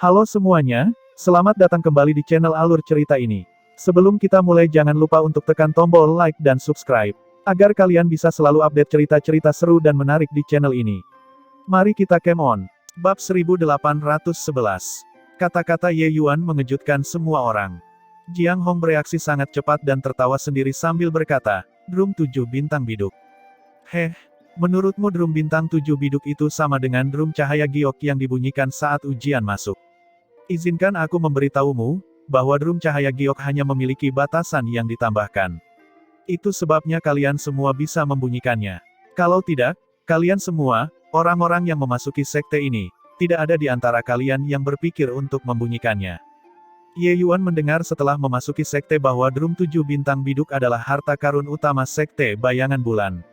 Halo semuanya, selamat datang kembali di channel Alur Cerita ini. Sebelum kita mulai jangan lupa untuk tekan tombol like dan subscribe, agar kalian bisa selalu update cerita-cerita seru dan menarik di channel ini. Mari kita game on. Bab 1811. Kata-kata Ye Yuan mengejutkan semua orang. Jiang Hong bereaksi sangat cepat dan tertawa sendiri sambil berkata, "Drum 7 bintang biduk. Heh, menurutmu drum bintang 7 biduk itu sama dengan drum cahaya giok yang dibunyikan saat ujian masuk? Izinkan aku memberitahumu, bahwa drum cahaya giok hanya memiliki batasan yang ditambahkan. Itu sebabnya kalian semua bisa membunyikannya. Kalau tidak, kalian semua, orang-orang yang memasuki sekte ini, tidak ada di antara kalian yang berpikir untuk membunyikannya." Ye Yuan mendengar setelah memasuki sekte bahwa drum 7 bintang biduk adalah harta karun utama sekte bayangan bulan.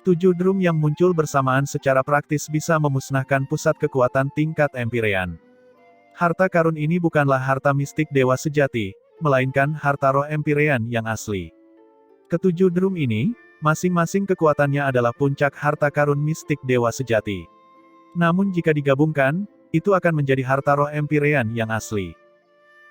7 drum yang muncul bersamaan secara praktis bisa memusnahkan pusat kekuatan tingkat Empyrean. Harta karun ini bukanlah harta mistik dewa sejati, melainkan harta roh Empyrean yang asli. Ketujuh drum ini, masing-masing kekuatannya adalah puncak harta karun mistik dewa sejati. Namun jika digabungkan, itu akan menjadi harta roh Empyrean yang asli.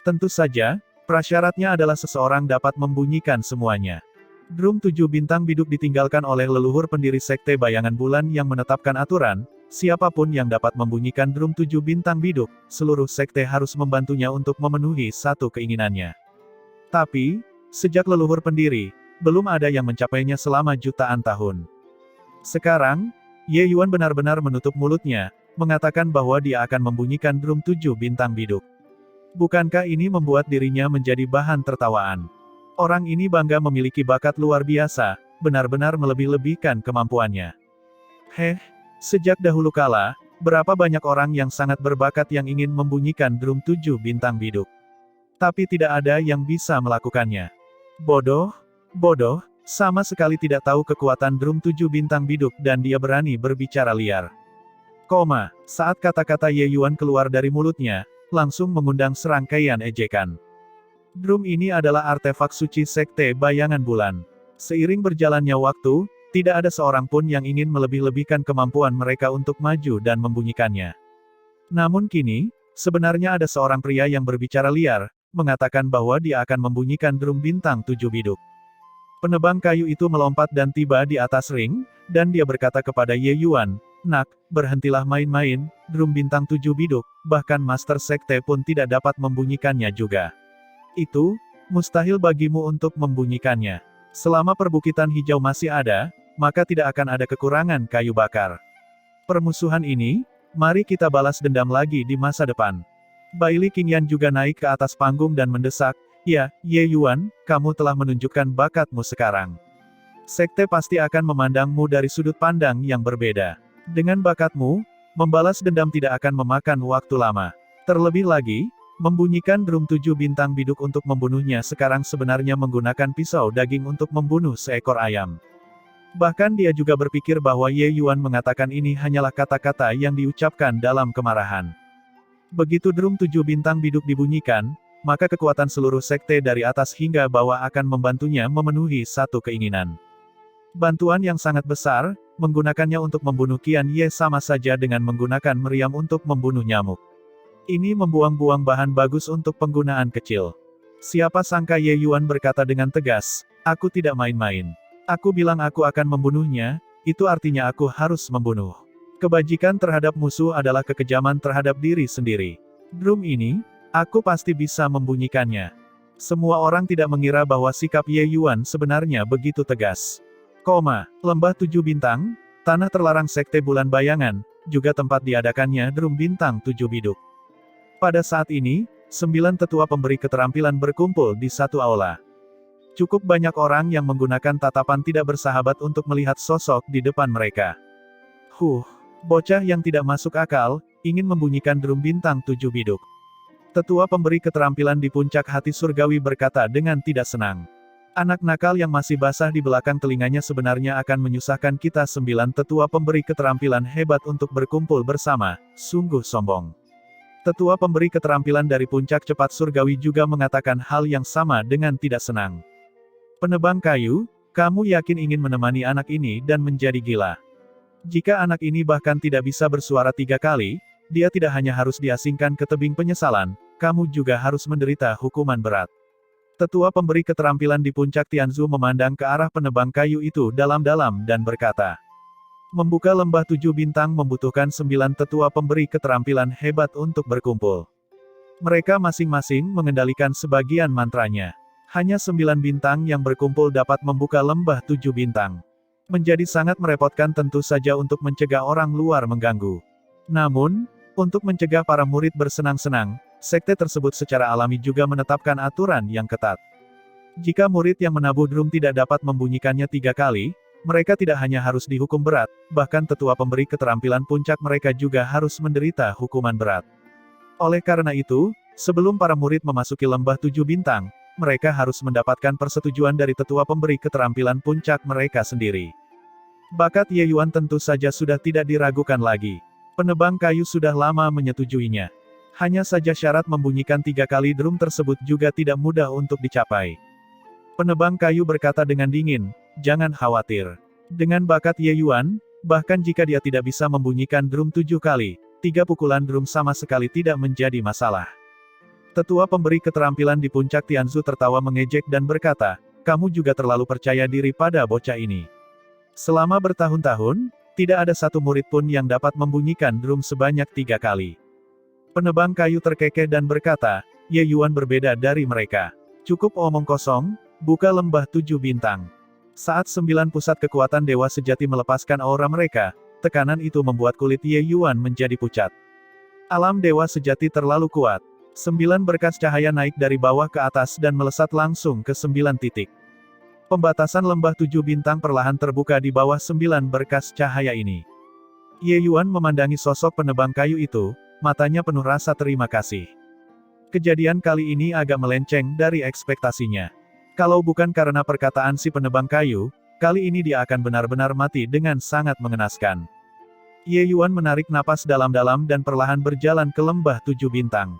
Tentu saja, prasyaratnya adalah seseorang dapat membunyikan semuanya. Drum 7 bintang biduk ditinggalkan oleh leluhur pendiri sekte bayangan bulan yang menetapkan aturan, siapapun yang dapat membunyikan drum 7 bintang biduk, seluruh sekte harus membantunya untuk memenuhi satu keinginannya. Tapi, sejak leluhur pendiri, belum ada yang mencapainya selama jutaan tahun. Sekarang, Ye Yuan benar-benar menutup mulutnya, mengatakan bahwa dia akan membunyikan drum 7 bintang biduk. Bukankah ini membuat dirinya menjadi bahan tertawaan? Orang ini bangga memiliki bakat luar biasa, benar-benar melebih-lebihkan kemampuannya. Heh, sejak dahulu kala, berapa banyak orang yang sangat berbakat yang ingin membunyikan drum 7 bintang biduk. Tapi tidak ada yang bisa melakukannya. Bodoh, bodoh, sama sekali tidak tahu kekuatan drum 7 bintang biduk dan dia berani berbicara liar. Saat kata-kata Ye Yuan keluar dari mulutnya, langsung mengundang serangkaian ejekan. Drum ini adalah artefak suci sekte bayangan bulan. Seiring berjalannya waktu, tidak ada seorang pun yang ingin melebih-lebihkan kemampuan mereka untuk maju dan membunyikannya. Namun kini, sebenarnya ada seorang pria yang berbicara liar, mengatakan bahwa dia akan membunyikan drum bintang 7 biduk. Penebang kayu itu melompat dan tiba di atas ring, dan dia berkata kepada Ye Yuan, "Nak, berhentilah main-main, drum bintang 7 biduk, bahkan Master Sekte pun tidak dapat membunyikannya juga. Itu, mustahil bagimu untuk membunyikannya. Selama perbukitan hijau masih ada, maka tidak akan ada kekurangan kayu bakar. Permusuhan ini, mari kita balas dendam lagi di masa depan." Baili Qingyan juga naik ke atas panggung dan mendesak, "Ya, Ye Yuan, kamu telah menunjukkan bakatmu sekarang. Sekte pasti akan memandangmu dari sudut pandang yang berbeda. Dengan bakatmu, membalas dendam tidak akan memakan waktu lama. Terlebih lagi, membunyikan drum 7 bintang biduk untuk membunuhnya sekarang sebenarnya menggunakan pisau daging untuk membunuh seekor ayam." Bahkan dia juga berpikir bahwa Ye Yuan mengatakan ini hanyalah kata-kata yang diucapkan dalam kemarahan. Begitu drum 7 bintang biduk dibunyikan, maka kekuatan seluruh sekte dari atas hingga bawah akan membantunya memenuhi satu keinginan. Bantuan yang sangat besar, menggunakannya untuk membunuh Qian Ye sama saja dengan menggunakan meriam untuk membunuh nyamuk. Ini membuang-buang bahan bagus untuk penggunaan kecil. Siapa sangka Ye Yuan berkata dengan tegas, "Aku tidak main-main. Aku bilang aku akan membunuhnya, itu artinya aku harus membunuh. Kebajikan terhadap musuh adalah kekejaman terhadap diri sendiri. Drum ini, aku pasti bisa membunyikannya." Semua orang tidak mengira bahwa sikap Ye Yuan sebenarnya begitu tegas. Lembah 7 bintang, tanah terlarang sekte bulan bayangan, juga tempat diadakannya drum bintang 7 biduk. Pada saat ini, 9 tetua pemberi keterampilan berkumpul di satu aula. Cukup banyak orang yang menggunakan tatapan tidak bersahabat untuk melihat sosok di depan mereka. Bocah yang tidak masuk akal, ingin membunyikan drum bintang 7 biduk. Tetua pemberi keterampilan di puncak hati surgawi berkata dengan tidak senang. Anak nakal yang masih basah di belakang telinganya sebenarnya akan menyusahkan kita 9 tetua pemberi keterampilan hebat untuk berkumpul bersama, sungguh sombong. Tetua pemberi keterampilan dari puncak cepat surgawi juga mengatakan hal yang sama dengan tidak senang. "Penebang kayu, kamu yakin ingin menemani anak ini dan menjadi gila? Jika anak ini bahkan tidak bisa bersuara 3 kali, dia tidak hanya harus diasingkan ke tebing penyesalan, kamu juga harus menderita hukuman berat. Tetua pemberi keterampilan di puncak Tianzu memandang ke arah penebang kayu itu dalam-dalam dan berkata, membuka lembah 7 bintang membutuhkan 9 tetua pemberi keterampilan hebat untuk berkumpul. Mereka masing-masing mengendalikan sebagian mantranya. Hanya 9 bintang yang berkumpul dapat membuka lembah 7 bintang. Menjadi sangat merepotkan tentu saja untuk mencegah orang luar mengganggu. Namun, untuk mencegah para murid bersenang-senang, sekte tersebut secara alami juga menetapkan aturan yang ketat. Jika murid yang menabuh drum tidak dapat membunyikannya 3 kali, mereka tidak hanya harus dihukum berat, bahkan tetua pemberi keterampilan puncak mereka juga harus menderita hukuman berat. Oleh karena itu, sebelum para murid memasuki lembah 7 bintang, mereka harus mendapatkan persetujuan dari tetua pemberi keterampilan puncak mereka sendiri. Bakat Ye Yuan tentu saja sudah tidak diragukan lagi. Penebang kayu sudah lama menyetujuinya. Hanya saja syarat membunyikan 3 kali drum tersebut juga tidak mudah untuk dicapai. Penebang kayu berkata dengan dingin, jangan khawatir. Dengan bakat Ye Yuan, bahkan jika dia tidak bisa membunyikan drum 7 kali, 3 pukulan drum sama sekali tidak menjadi masalah. Tetua pemberi keterampilan di puncak Tianzu tertawa mengejek dan berkata, kamu juga terlalu percaya diri pada bocah ini. Selama bertahun-tahun, tidak ada satu murid pun yang dapat membunyikan drum sebanyak 3 kali. Penebang kayu terkekeh dan berkata, Ye Yuan berbeda dari mereka. Cukup omong kosong, buka lembah 7 bintang. Saat 9 pusat kekuatan dewa sejati melepaskan aura mereka, tekanan itu membuat kulit Ye Yuan menjadi pucat. Alam dewa sejati terlalu kuat. 9 berkas cahaya naik dari bawah ke atas dan melesat langsung ke 9 titik. Pembatasan lembah 7 bintang perlahan terbuka di bawah 9 berkas cahaya ini. Ye Yuan memandangi sosok penebang kayu itu, matanya penuh rasa terima kasih. Kejadian kali ini agak melenceng dari ekspektasinya. Kalau bukan karena perkataan si penebang kayu, kali ini dia akan benar-benar mati dengan sangat mengenaskan. Ye Yuan menarik napas dalam-dalam dan perlahan berjalan ke lembah 7 bintang.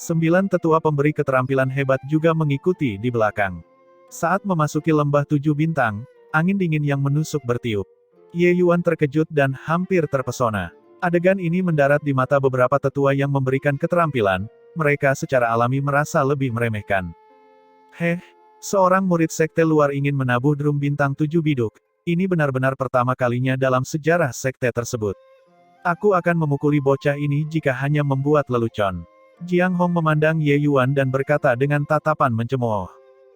9 tetua pemberi keterampilan hebat juga mengikuti di belakang. Saat memasuki lembah 7 bintang, angin dingin yang menusuk bertiup. Ye Yuan terkejut dan hampir terpesona. Adegan ini mendarat di mata beberapa tetua yang memberikan keterampilan, mereka secara alami merasa lebih meremehkan. Seorang murid sekte luar ingin menabuh drum bintang 7 biduk, ini benar-benar pertama kalinya dalam sejarah sekte tersebut. Aku akan memukuli bocah ini jika hanya membuat lelucon. Jiang Hong memandang Ye Yuan dan berkata dengan tatapan mencemooh.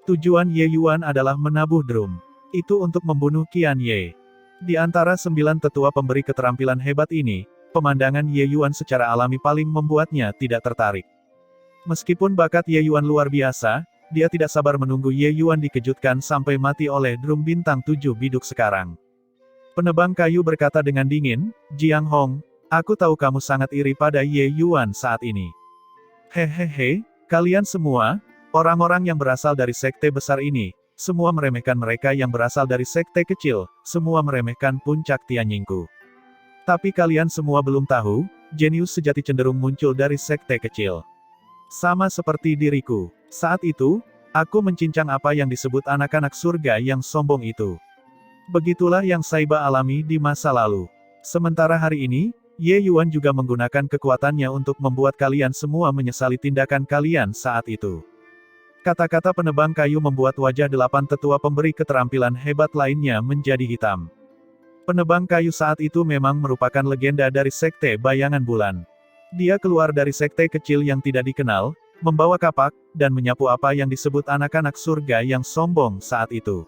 Tujuan Ye Yuan adalah menabuh drum. Itu untuk membunuh Qian Ye. Di antara 9 tetua pemberi keterampilan hebat ini, pemandangan Ye Yuan secara alami paling membuatnya tidak tertarik. Meskipun bakat Ye Yuan luar biasa, dia tidak sabar menunggu Ye Yuan dikejutkan sampai mati oleh drum bintang 7 biduk sekarang. Penebang kayu berkata dengan dingin, Jiang Hong, aku tahu kamu sangat iri pada Ye Yuan saat ini. Hehehe, kalian semua, orang-orang yang berasal dari sekte besar ini, semua meremehkan mereka yang berasal dari sekte kecil, semua meremehkan puncak Tianyingku. Tapi kalian semua belum tahu, jenius sejati cenderung muncul dari sekte kecil. Sama seperti diriku. Saat itu, aku mencincang apa yang disebut anak-anak surga yang sombong itu. Begitulah yang Saiba alami di masa lalu. Sementara hari ini, Ye Yuan juga menggunakan kekuatannya untuk membuat kalian semua menyesali tindakan kalian saat itu. Kata-kata penebang kayu membuat wajah 8 tetua pemberi keterampilan hebat lainnya menjadi hitam. Penebang kayu saat itu memang merupakan legenda dari sekte bayangan bulan. Dia keluar dari sekte kecil yang tidak dikenal, membawa kapak, dan menyapu apa yang disebut anak-anak surga yang sombong saat itu.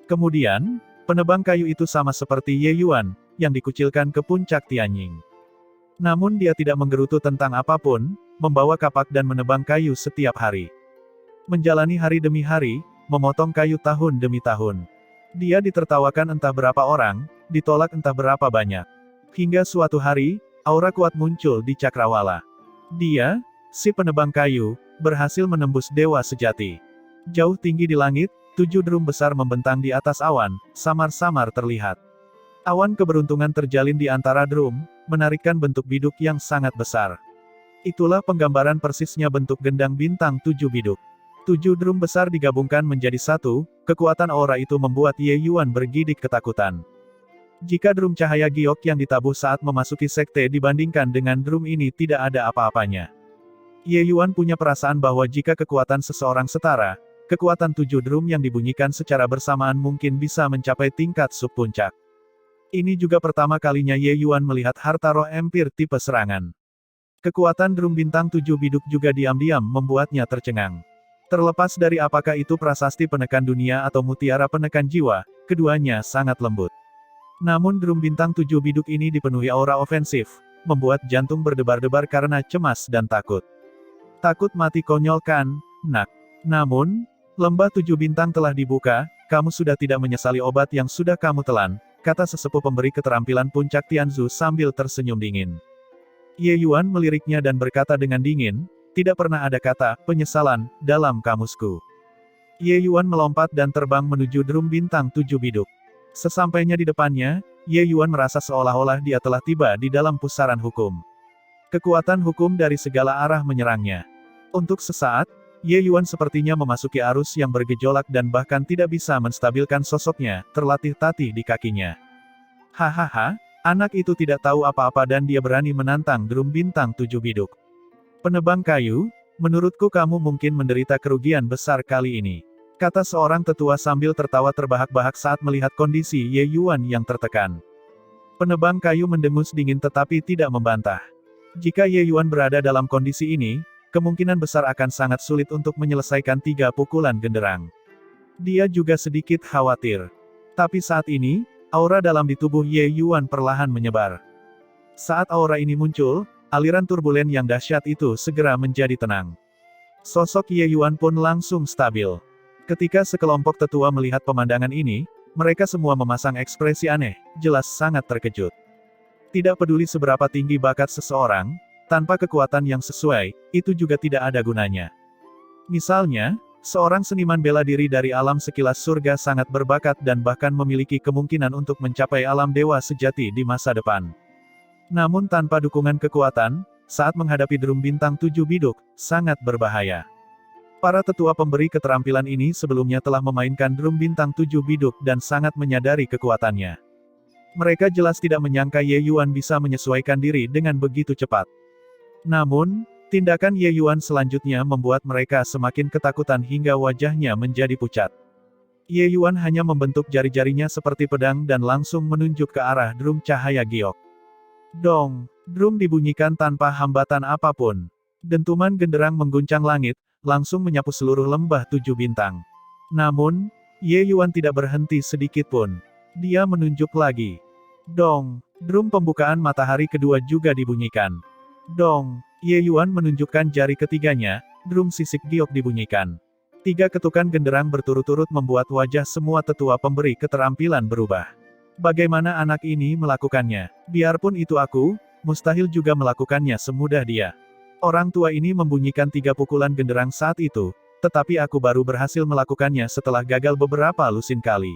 Kemudian, penebang kayu itu sama seperti Ye Yuan, yang dikucilkan ke puncak Tianying. Namun dia tidak menggerutu tentang apapun, membawa kapak dan menebang kayu setiap hari. Menjalani hari demi hari, memotong kayu tahun demi tahun. Dia ditertawakan entah berapa orang, ditolak entah berapa banyak. Hingga suatu hari, aura kuat muncul di Cakrawala. Dia, si penebang kayu, berhasil menembus dewa sejati. Jauh tinggi di langit, 7 drum besar membentang di atas awan, samar-samar terlihat. Awan keberuntungan terjalin di antara drum, menarikkan bentuk biduk yang sangat besar. Itulah penggambaran persisnya bentuk gendang bintang 7 biduk. 7 drum besar digabungkan menjadi satu, kekuatan aura itu membuat Ye Yuan bergidik ketakutan. Jika drum cahaya giok yang ditabuh saat memasuki sekte dibandingkan dengan drum ini tidak ada apa-apanya. Ye Yuan punya perasaan bahwa jika kekuatan seseorang setara, kekuatan 7 drum yang dibunyikan secara bersamaan mungkin bisa mencapai tingkat subpuncak. Ini juga pertama kalinya Ye Yuan melihat harta roh empir tipe serangan. Kekuatan drum bintang 7 biduk juga diam-diam membuatnya tercengang. Terlepas dari apakah itu prasasti penekan dunia atau mutiara penekan jiwa, keduanya sangat lembut. Namun drum bintang 7 biduk ini dipenuhi aura ofensif, membuat jantung berdebar-debar karena cemas dan takut. Takut mati konyol kan, nak? Namun, lembah 7 bintang telah dibuka, kamu sudah tidak menyesali obat yang sudah kamu telan, kata sesepuh pemberi keterampilan puncak Tianzu sambil tersenyum dingin. Ye Yuan meliriknya dan berkata dengan dingin, tidak pernah ada kata penyesalan dalam kamusku. Ye Yuan melompat dan terbang menuju drum bintang 7 biduk. Sesampainya di depannya, Ye Yuan merasa seolah-olah dia telah tiba di dalam pusaran hukum. Kekuatan hukum dari segala arah menyerangnya. Untuk sesaat, Ye Yuan sepertinya memasuki arus yang bergejolak dan bahkan tidak bisa menstabilkan sosoknya, terlatih-tatih di kakinya. Hahaha, anak itu tidak tahu apa-apa dan dia berani menantang drum bintang 7 biduk. Penebang kayu, menurutku kamu mungkin menderita kerugian besar kali ini, kata seorang tetua sambil tertawa terbahak-bahak saat melihat kondisi Ye Yuan yang tertekan. Penebang kayu mendengus dingin tetapi tidak membantah. Jika Ye Yuan berada dalam kondisi ini, kemungkinan besar akan sangat sulit untuk menyelesaikan 3 pukulan genderang. Dia juga sedikit khawatir. Tapi saat ini, aura dalam di tubuh Ye Yuan perlahan menyebar. Saat aura ini muncul, aliran turbulen yang dahsyat itu segera menjadi tenang. Sosok Ye Yuan pun langsung stabil. Ketika sekelompok tetua melihat pemandangan ini, mereka semua memasang ekspresi aneh, jelas sangat terkejut. Tidak peduli seberapa tinggi bakat seseorang, tanpa kekuatan yang sesuai, itu juga tidak ada gunanya. Misalnya, seorang seniman bela diri dari alam sekilas surga sangat berbakat dan bahkan memiliki kemungkinan untuk mencapai alam dewa sejati di masa depan. Namun tanpa dukungan kekuatan, saat menghadapi drum bintang 7 biduk, sangat berbahaya. Para tetua pemberi keterampilan ini sebelumnya telah memainkan drum bintang 7 biduk dan sangat menyadari kekuatannya. Mereka jelas tidak menyangka Ye Yuan bisa menyesuaikan diri dengan begitu cepat. Namun, tindakan Ye Yuan selanjutnya membuat mereka semakin ketakutan hingga wajahnya menjadi pucat. Ye Yuan hanya membentuk jari-jarinya seperti pedang dan langsung menunjuk ke arah drum cahaya giok. Dong! Drum dibunyikan tanpa hambatan apapun. Dentuman genderang mengguncang langit, langsung menyapu seluruh lembah 7 bintang. Namun, Ye Yuan tidak berhenti sedikit pun. Dia menunjuk lagi. Dong! Drum pembukaan matahari kedua juga dibunyikan. Dong! Ye Yuan menunjukkan jari ketiganya, drum sisik giok dibunyikan. 3 ketukan genderang berturut-turut membuat wajah semua tetua pemberi keterampilan berubah. Bagaimana anak ini melakukannya? Biarpun itu aku, mustahil juga melakukannya semudah dia. Orang tua ini membunyikan 3 pukulan genderang saat itu, tetapi aku baru berhasil melakukannya setelah gagal beberapa lusin kali.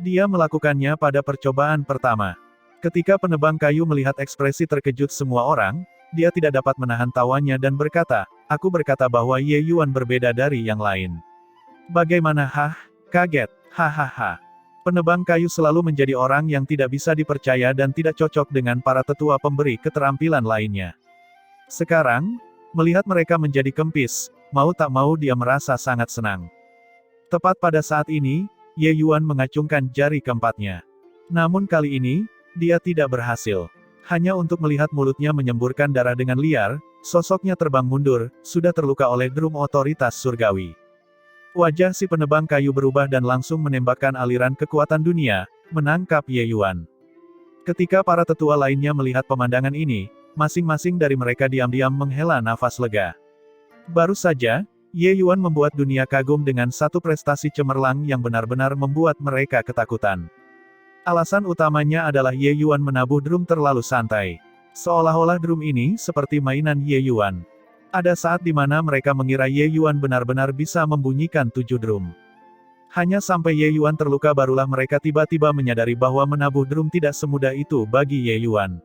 Dia melakukannya pada percobaan pertama. Ketika penebang kayu melihat ekspresi terkejut semua orang, dia tidak dapat menahan tawanya dan berkata, aku berkata bahwa Ye Yuan berbeda dari yang lain. Bagaimana kaget, hahaha. Penebang kayu selalu menjadi orang yang tidak bisa dipercaya dan tidak cocok dengan para tetua pemberi keterampilan lainnya. Sekarang, melihat mereka menjadi kempis, mau tak mau dia merasa sangat senang. Tepat pada saat ini, Ye Yuan mengacungkan jari keempatnya. Namun kali ini, dia tidak berhasil. Hanya untuk melihat mulutnya menyemburkan darah dengan liar, sosoknya terbang mundur, sudah terluka oleh drum otoritas surgawi. Wajah si penebang kayu berubah dan langsung menembakkan aliran kekuatan dunia, menangkap Ye Yuan. Ketika para tetua lainnya melihat pemandangan ini, masing-masing dari mereka diam-diam menghela nafas lega. Baru saja, Ye Yuan membuat dunia kagum dengan satu prestasi cemerlang yang benar-benar membuat mereka ketakutan. Alasan utamanya adalah Ye Yuan menabuh drum terlalu santai. Seolah-olah drum ini seperti mainan Ye Yuan. Ada saat di mana mereka mengira Ye Yuan benar-benar bisa membunyikan 7 drum. Hanya sampai Ye Yuan terluka barulah mereka tiba-tiba menyadari bahwa menabuh drum tidak semudah itu bagi Ye Yuan.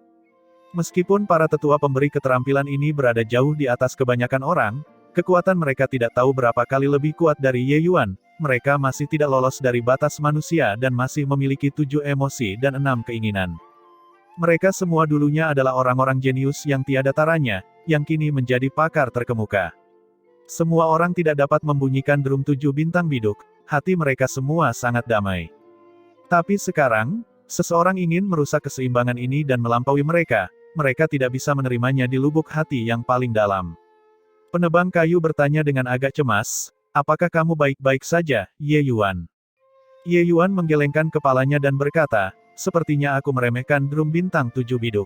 Meskipun para tetua pemberi keterampilan ini berada jauh di atas kebanyakan orang, kekuatan mereka tidak tahu berapa kali lebih kuat dari Ye Yuan, mereka masih tidak lolos dari batas manusia dan masih memiliki 7 emosi dan 6 keinginan. Mereka semua dulunya adalah orang-orang jenius yang tiada taranya, yang kini menjadi pakar terkemuka. Semua orang tidak dapat membunyikan drum 7 bintang biduk, hati mereka semua sangat damai. Tapi sekarang, seseorang ingin merusak keseimbangan ini dan melampaui mereka, mereka tidak bisa menerimanya di lubuk hati yang paling dalam. Penebang kayu bertanya dengan agak cemas, apakah kamu baik-baik saja, Ye Yuan? Ye Yuan menggelengkan kepalanya dan berkata, sepertinya aku meremehkan drum bintang 7 biduk.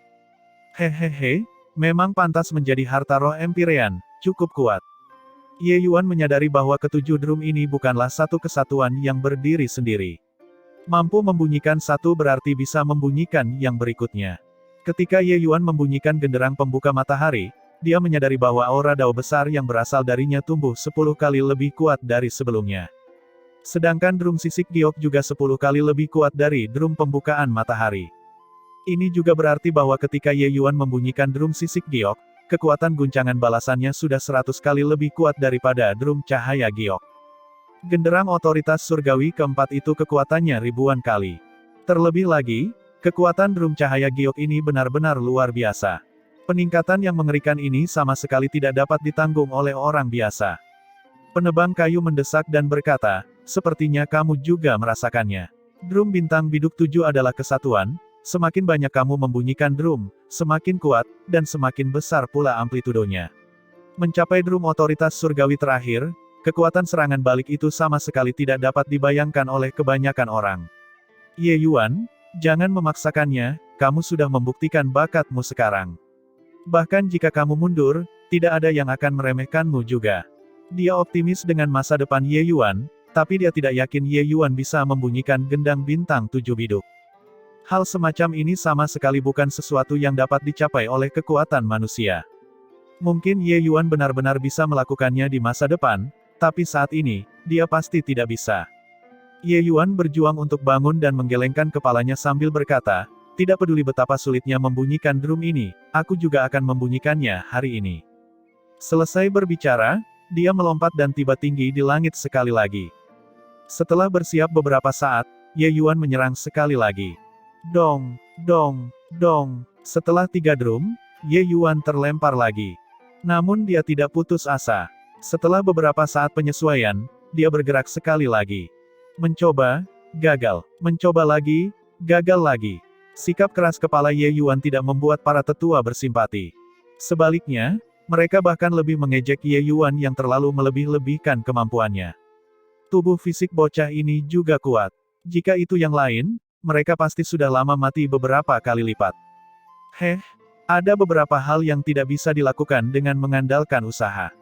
Hehehe, memang pantas menjadi harta roh Empyrean, cukup kuat. Ye Yuan menyadari bahwa ketujuh drum ini bukanlah satu kesatuan yang berdiri sendiri. Mampu membunyikan satu berarti bisa membunyikan yang berikutnya. Ketika Ye Yuan membunyikan genderang pembuka matahari, dia menyadari bahwa aura dao besar yang berasal darinya tumbuh 10 kali lebih kuat dari sebelumnya. Sedangkan drum sisik giok juga 10 kali lebih kuat dari drum pembukaan matahari. Ini juga berarti bahwa ketika Ye Yuan membunyikan drum sisik giok, kekuatan guncangan balasannya sudah 100 kali lebih kuat daripada drum cahaya giok. Genderang otoritas surgawi keempat itu kekuatannya ribuan kali. Terlebih lagi, kekuatan drum cahaya giok ini benar-benar luar biasa. Peningkatan yang mengerikan ini sama sekali tidak dapat ditanggung oleh orang biasa. Penebang kayu mendesak dan berkata, sepertinya kamu juga merasakannya. Drum bintang biduk 7 adalah kesatuan, semakin banyak kamu membunyikan drum, semakin kuat, dan semakin besar pula amplitudonya. Mencapai drum otoritas surgawi terakhir, kekuatan serangan balik itu sama sekali tidak dapat dibayangkan oleh kebanyakan orang. Ye Yuan, jangan memaksakannya, kamu sudah membuktikan bakatmu sekarang. Bahkan jika kamu mundur, tidak ada yang akan meremehkanmu juga. Dia optimis dengan masa depan Ye Yuan, tapi dia tidak yakin Ye Yuan bisa membunyikan gendang bintang 7 biduk. Hal semacam ini sama sekali bukan sesuatu yang dapat dicapai oleh kekuatan manusia. Mungkin Ye Yuan benar-benar bisa melakukannya di masa depan, tapi saat ini, dia pasti tidak bisa. Ye Yuan berjuang untuk bangun dan menggelengkan kepalanya sambil berkata, tidak peduli betapa sulitnya membunyikan drum ini, aku juga akan membunyikannya hari ini. Selesai berbicara, dia melompat dan tiba tinggi di langit sekali lagi. Setelah bersiap beberapa saat, Ye Yuan menyerang sekali lagi. Dong, dong, dong. Setelah 3 drum, Ye Yuan terlempar lagi. Namun dia tidak putus asa. Setelah beberapa saat penyesuaian, dia bergerak sekali lagi. Mencoba, gagal. Mencoba lagi, gagal lagi. Sikap keras kepala Ye Yuan tidak membuat para tetua bersimpati. Sebaliknya, mereka bahkan lebih mengejek Ye Yuan yang terlalu melebih-lebihkan kemampuannya. Tubuh fisik bocah ini juga kuat. Jika itu yang lain, mereka pasti sudah lama mati beberapa kali lipat. Ada beberapa hal yang tidak bisa dilakukan dengan mengandalkan usaha.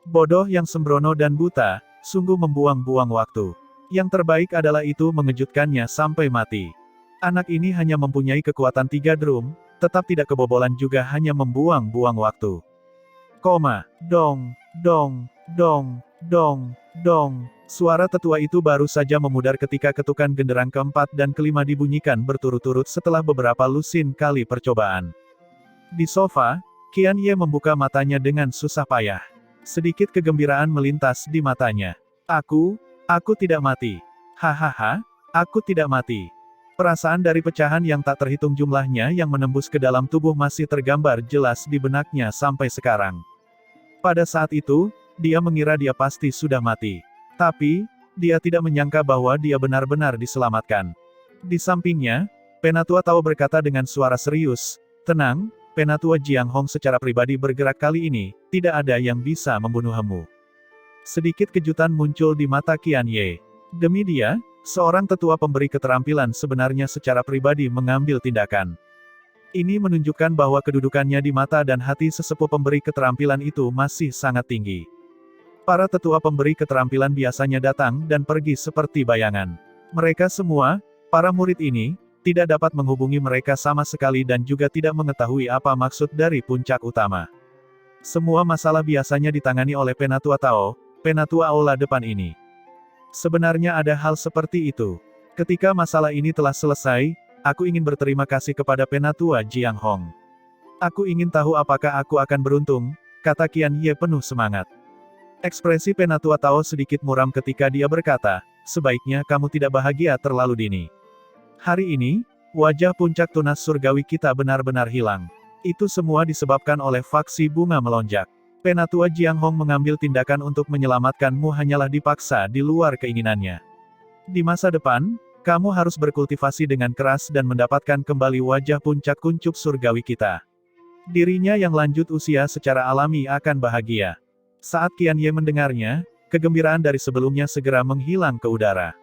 Bodoh yang sembrono dan buta, sungguh membuang-buang waktu. Yang terbaik adalah itu mengejutkannya sampai mati. Anak ini hanya mempunyai kekuatan 3 drum, tetap tidak kebobolan juga hanya membuang-buang waktu. Dong, dong, dong, dong, dong. Suara tetua itu baru saja memudar ketika ketukan genderang keempat dan kelima dibunyikan berturut-turut setelah beberapa lusin kali percobaan. Di sofa, Qian Ye membuka matanya dengan susah payah. Sedikit kegembiraan melintas di matanya. Aku tidak mati. Hahaha, aku tidak mati. Perasaan dari pecahan yang tak terhitung jumlahnya yang menembus ke dalam tubuh masih tergambar jelas di benaknya sampai sekarang. Pada saat itu, dia mengira dia pasti sudah mati. Tapi, dia tidak menyangka bahwa dia benar-benar diselamatkan. Di sampingnya, Penatua Tao berkata dengan suara serius, tenang, Penatua Jiang Hong secara pribadi bergerak kali ini, tidak ada yang bisa membunuhmu. Sedikit kejutan muncul di mata Qian Ye. Demi dia, seorang tetua pemberi keterampilan sebenarnya secara pribadi mengambil tindakan. Ini menunjukkan bahwa kedudukannya di mata dan hati sesepuh pemberi keterampilan itu masih sangat tinggi. Para tetua pemberi keterampilan biasanya datang dan pergi seperti bayangan. Mereka semua, para murid ini, tidak dapat menghubungi mereka sama sekali dan juga tidak mengetahui apa maksud dari puncak utama. Semua masalah biasanya ditangani oleh Penatua Tao, Penatua Aula depan ini. Sebenarnya ada hal seperti itu. Ketika masalah ini telah selesai, aku ingin berterima kasih kepada Penatua Jiang Hong. Aku ingin tahu apakah aku akan beruntung, kata Qian Ye penuh semangat. Ekspresi Penatua Tao sedikit muram ketika dia berkata, sebaiknya kamu tidak bahagia terlalu dini. Hari ini, wajah puncak tunas surgawi kita benar-benar hilang. Itu semua disebabkan oleh faksi bunga melonjak. Penatua Jiang Hong mengambil tindakan untuk menyelamatkanmu hanyalah dipaksa di luar keinginannya. Di masa depan, kamu harus berkultivasi dengan keras dan mendapatkan kembali wajah puncak kuncup surgawi kita. Dirinya yang lanjut usia secara alami akan bahagia. Saat Qian Ye mendengarnya, kegembiraan dari sebelumnya segera menghilang ke udara.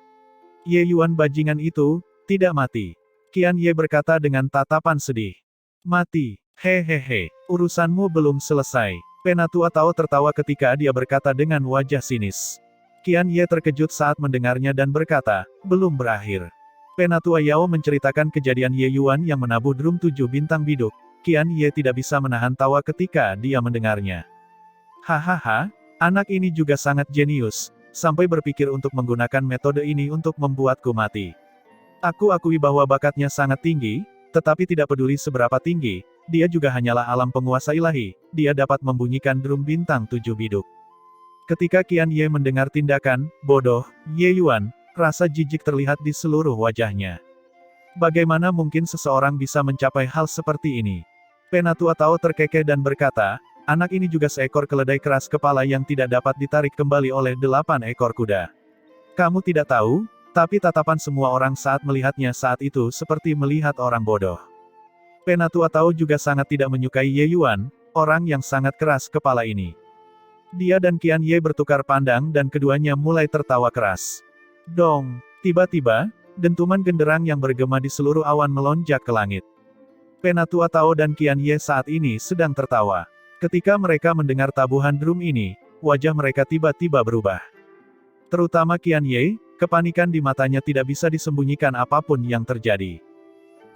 Ye Yuan bajingan itu, tidak mati. Qian Ye berkata dengan tatapan sedih. Mati, hehehe, urusanmu belum selesai. Penatua Tao tertawa ketika dia berkata dengan wajah sinis. Qian Ye terkejut saat mendengarnya dan berkata, belum berakhir. Penatua Yao menceritakan kejadian Ye Yuan yang menabuh drum 7 bintang biduk. Qian Ye tidak bisa menahan tawa ketika dia mendengarnya. Hahaha, anak ini juga sangat jenius, sampai berpikir untuk menggunakan metode ini untuk membuatku mati. Aku akui bahwa bakatnya sangat tinggi, tetapi tidak peduli seberapa tinggi, dia juga hanyalah alam penguasa ilahi, dia dapat membunyikan drum bintang 7 biduk. Ketika Qian Ye mendengar tindakan, bodoh, Ye Yuan, rasa jijik terlihat di seluruh wajahnya. Bagaimana mungkin seseorang bisa mencapai hal seperti ini? Penatua Tao terkekeh dan berkata, anak ini juga seekor keledai keras kepala yang tidak dapat ditarik kembali oleh 8 ekor kuda. Kamu tidak tahu, tapi tatapan semua orang saat melihatnya saat itu seperti melihat orang bodoh. Penatua Tao juga sangat tidak menyukai Ye Yuan, orang yang sangat keras kepala ini. Dia dan Qian Ye bertukar pandang dan keduanya mulai tertawa keras. Dong, tiba-tiba, dentuman genderang yang bergema di seluruh awan melonjak ke langit. Penatua Tao dan Qian Ye saat ini sedang tertawa. Ketika mereka mendengar tabuhan drum ini, wajah mereka tiba-tiba berubah. Terutama Qian Ye, kepanikan di matanya tidak bisa disembunyikan apapun yang terjadi.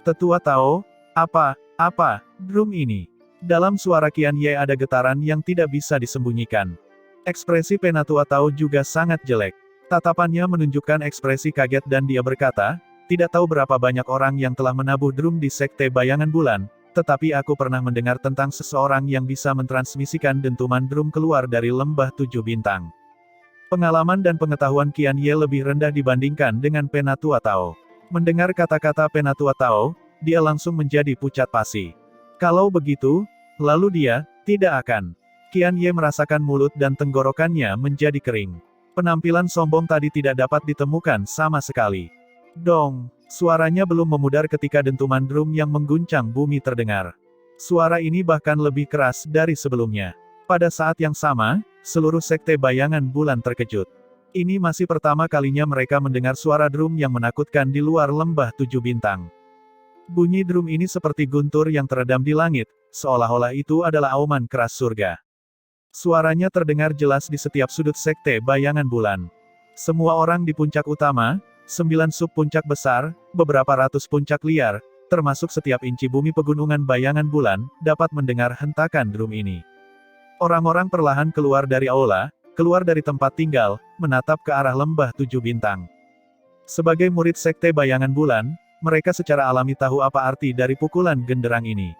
Tetua Tao, apa drum ini? Dalam suara Qian Ye ada getaran yang tidak bisa disembunyikan. Ekspresi Penatua Tao juga sangat jelek. Tatapannya menunjukkan ekspresi kaget dan dia berkata, tidak tahu berapa banyak orang yang telah menabuh drum di Sekte Bayangan Bulan, tetapi aku pernah mendengar tentang seseorang yang bisa mentransmisikan dentuman drum keluar dari lembah 7 bintang. Pengalaman dan pengetahuan Qian Ye lebih rendah dibandingkan dengan Penatua Tao. Mendengar kata-kata Penatua Tao, dia langsung menjadi pucat pasi. Kalau begitu, lalu dia, tidak akan. Qian Ye merasakan mulut dan tenggorokannya menjadi kering. Penampilan sombong tadi tidak dapat ditemukan sama sekali. Dong, suaranya belum memudar ketika dentuman drum yang mengguncang bumi terdengar. Suara ini bahkan lebih keras dari sebelumnya. Pada saat yang sama, seluruh Sekte Bayangan Bulan terkejut. Ini masih pertama kalinya mereka mendengar suara drum yang menakutkan di luar lembah 7 bintang. Bunyi drum ini seperti guntur yang teredam di langit, seolah-olah itu adalah auman keras surga. Suaranya terdengar jelas di setiap sudut Sekte Bayangan Bulan. Semua orang di puncak utama, 9 sub-puncak besar, beberapa ratus puncak liar, termasuk setiap inci bumi pegunungan Bayangan Bulan, dapat mendengar hentakan drum ini. Orang-orang perlahan keluar dari aula, keluar dari tempat tinggal, menatap ke arah lembah 7 bintang. Sebagai murid Sekte Bayangan Bulan, mereka secara alami tahu apa arti dari pukulan genderang ini.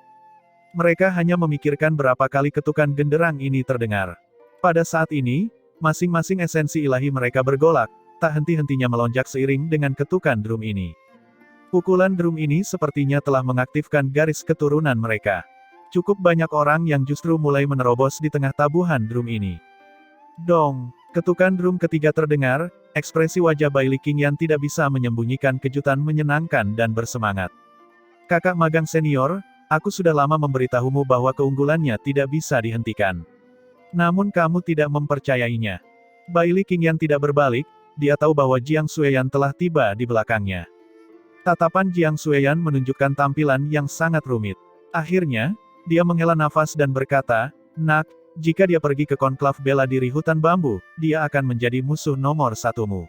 Mereka hanya memikirkan berapa kali ketukan genderang ini terdengar. Pada saat ini, masing-masing esensi ilahi mereka bergolak, tak henti-hentinya melonjak seiring dengan ketukan drum ini. Pukulan drum ini sepertinya telah mengaktifkan garis keturunan mereka. Cukup banyak orang yang justru mulai menerobos di tengah tabuhan drum ini. Dong, ketukan drum ketiga terdengar, ekspresi wajah Bai Li Qingyan tidak bisa menyembunyikan kejutan menyenangkan dan bersemangat. Kakak magang senior, aku sudah lama memberitahumu bahwa keunggulannya tidak bisa dihentikan. Namun kamu tidak mempercayainya. Bai Li Qingyan tidak berbalik, dia tahu bahwa Jiang Xueyan telah tiba di belakangnya. Tatapan Jiang Xueyan menunjukkan tampilan yang sangat rumit. Akhirnya, dia menghela nafas dan berkata, "Nak, jika dia pergi ke konklav bela diri hutan bambu, dia akan menjadi musuh nomor satumu."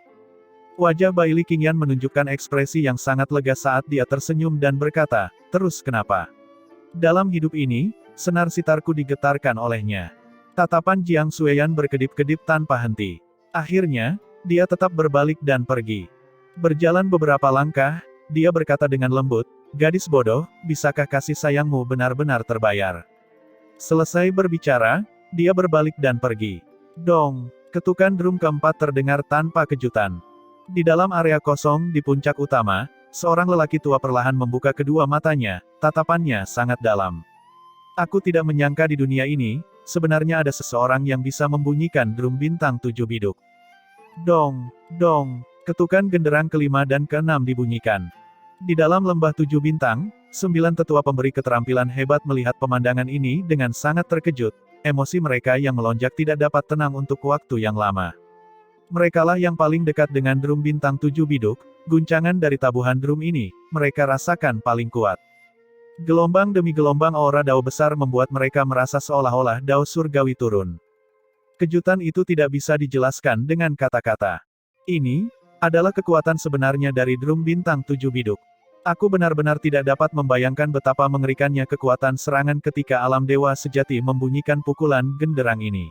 Wajah Bai Li Qingyan menunjukkan ekspresi yang sangat lega saat dia tersenyum dan berkata, "Terus kenapa? Dalam hidup ini, senar sitarku digetarkan olehnya." Tatapan Jiang Xueyan berkedip-kedip tanpa henti. Akhirnya, dia tetap berbalik dan pergi. Berjalan beberapa langkah, dia berkata dengan lembut, "Gadis bodoh, bisakah kasih sayangmu benar-benar terbayar?" Selesai berbicara, dia berbalik dan pergi. Dong! Ketukan drum keempat terdengar tanpa kejutan. Di dalam area kosong di puncak utama, seorang lelaki tua perlahan membuka kedua matanya, tatapannya sangat dalam. Aku tidak menyangka di dunia ini, sebenarnya ada seseorang yang bisa membunyikan drum bintang 7 biduk. Dong! Dong! Ketukan genderang kelima dan keenam dibunyikan. Di dalam lembah 7 bintang, 9 tetua pemberi keterampilan hebat melihat pemandangan ini dengan sangat terkejut. Emosi mereka yang melonjak tidak dapat tenang untuk waktu yang lama. Merekalah yang paling dekat dengan drum bintang 7 biduk, guncangan dari tabuhan drum ini, mereka rasakan paling kuat. Gelombang demi gelombang aura dao besar membuat mereka merasa seolah-olah dao surgawi turun. Kejutan itu tidak bisa dijelaskan dengan kata-kata. Ini adalah kekuatan sebenarnya dari drum bintang 7 biduk. Aku benar-benar tidak dapat membayangkan betapa mengerikannya kekuatan serangan ketika alam dewa sejati membunyikan pukulan genderang ini.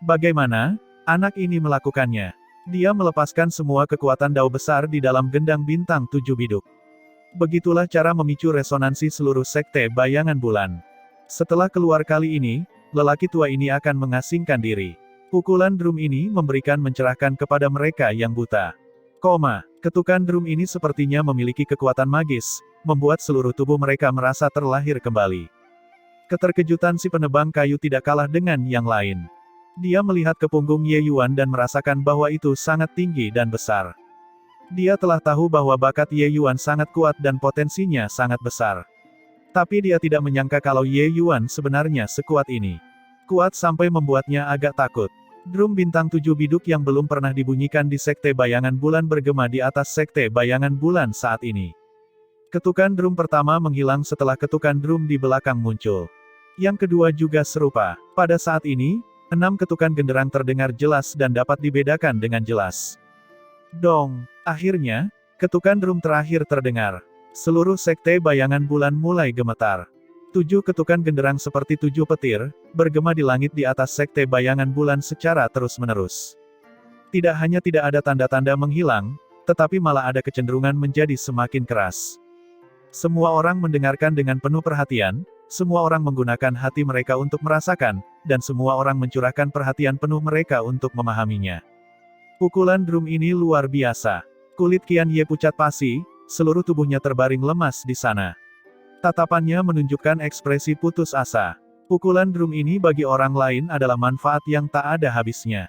Bagaimana anak ini melakukannya? Dia melepaskan semua kekuatan dao besar di dalam gendang bintang 7 biduk. Begitulah cara memicu resonansi seluruh sekte bayangan bulan. Setelah keluar kali ini, lelaki tua ini akan mengasingkan diri. Pukulan drum ini memberikan mencerahkan kepada mereka yang buta. Ketukan drum ini sepertinya memiliki kekuatan magis, membuat seluruh tubuh mereka merasa terlahir kembali. Keterkejutan si penebang kayu tidak kalah dengan yang lain. Dia melihat ke punggung Ye Yuan dan merasakan bahwa itu sangat tinggi dan besar. Dia telah tahu bahwa bakat Ye Yuan sangat kuat dan potensinya sangat besar. Tapi dia tidak menyangka kalau Ye Yuan sebenarnya sekuat ini. Kuat sampai membuatnya agak takut. Drum bintang 7 biduk yang belum pernah dibunyikan di sekte bayangan bulan bergema di atas sekte bayangan bulan saat ini. Ketukan drum pertama menghilang setelah ketukan drum di belakang muncul. Yang kedua juga serupa. Pada saat ini, 6 ketukan genderang terdengar jelas dan dapat dibedakan dengan jelas. Dong! Akhirnya, ketukan drum terakhir terdengar. Seluruh sekte bayangan bulan mulai gemetar. 7 ketukan genderang seperti 7 petir, bergema di langit di atas sekte bayangan bulan secara terus-menerus. Tidak hanya tidak ada tanda-tanda menghilang, tetapi malah ada kecenderungan menjadi semakin keras. Semua orang mendengarkan dengan penuh perhatian, semua orang menggunakan hati mereka untuk merasakan, dan semua orang mencurahkan perhatian penuh mereka untuk memahaminya. Pukulan drum ini luar biasa. Kulit Qian Ye pucat pasi, seluruh tubuhnya terbaring lemas di sana. Tatapannya menunjukkan ekspresi putus asa. Pukulan drum ini bagi orang lain adalah manfaat yang tak ada habisnya.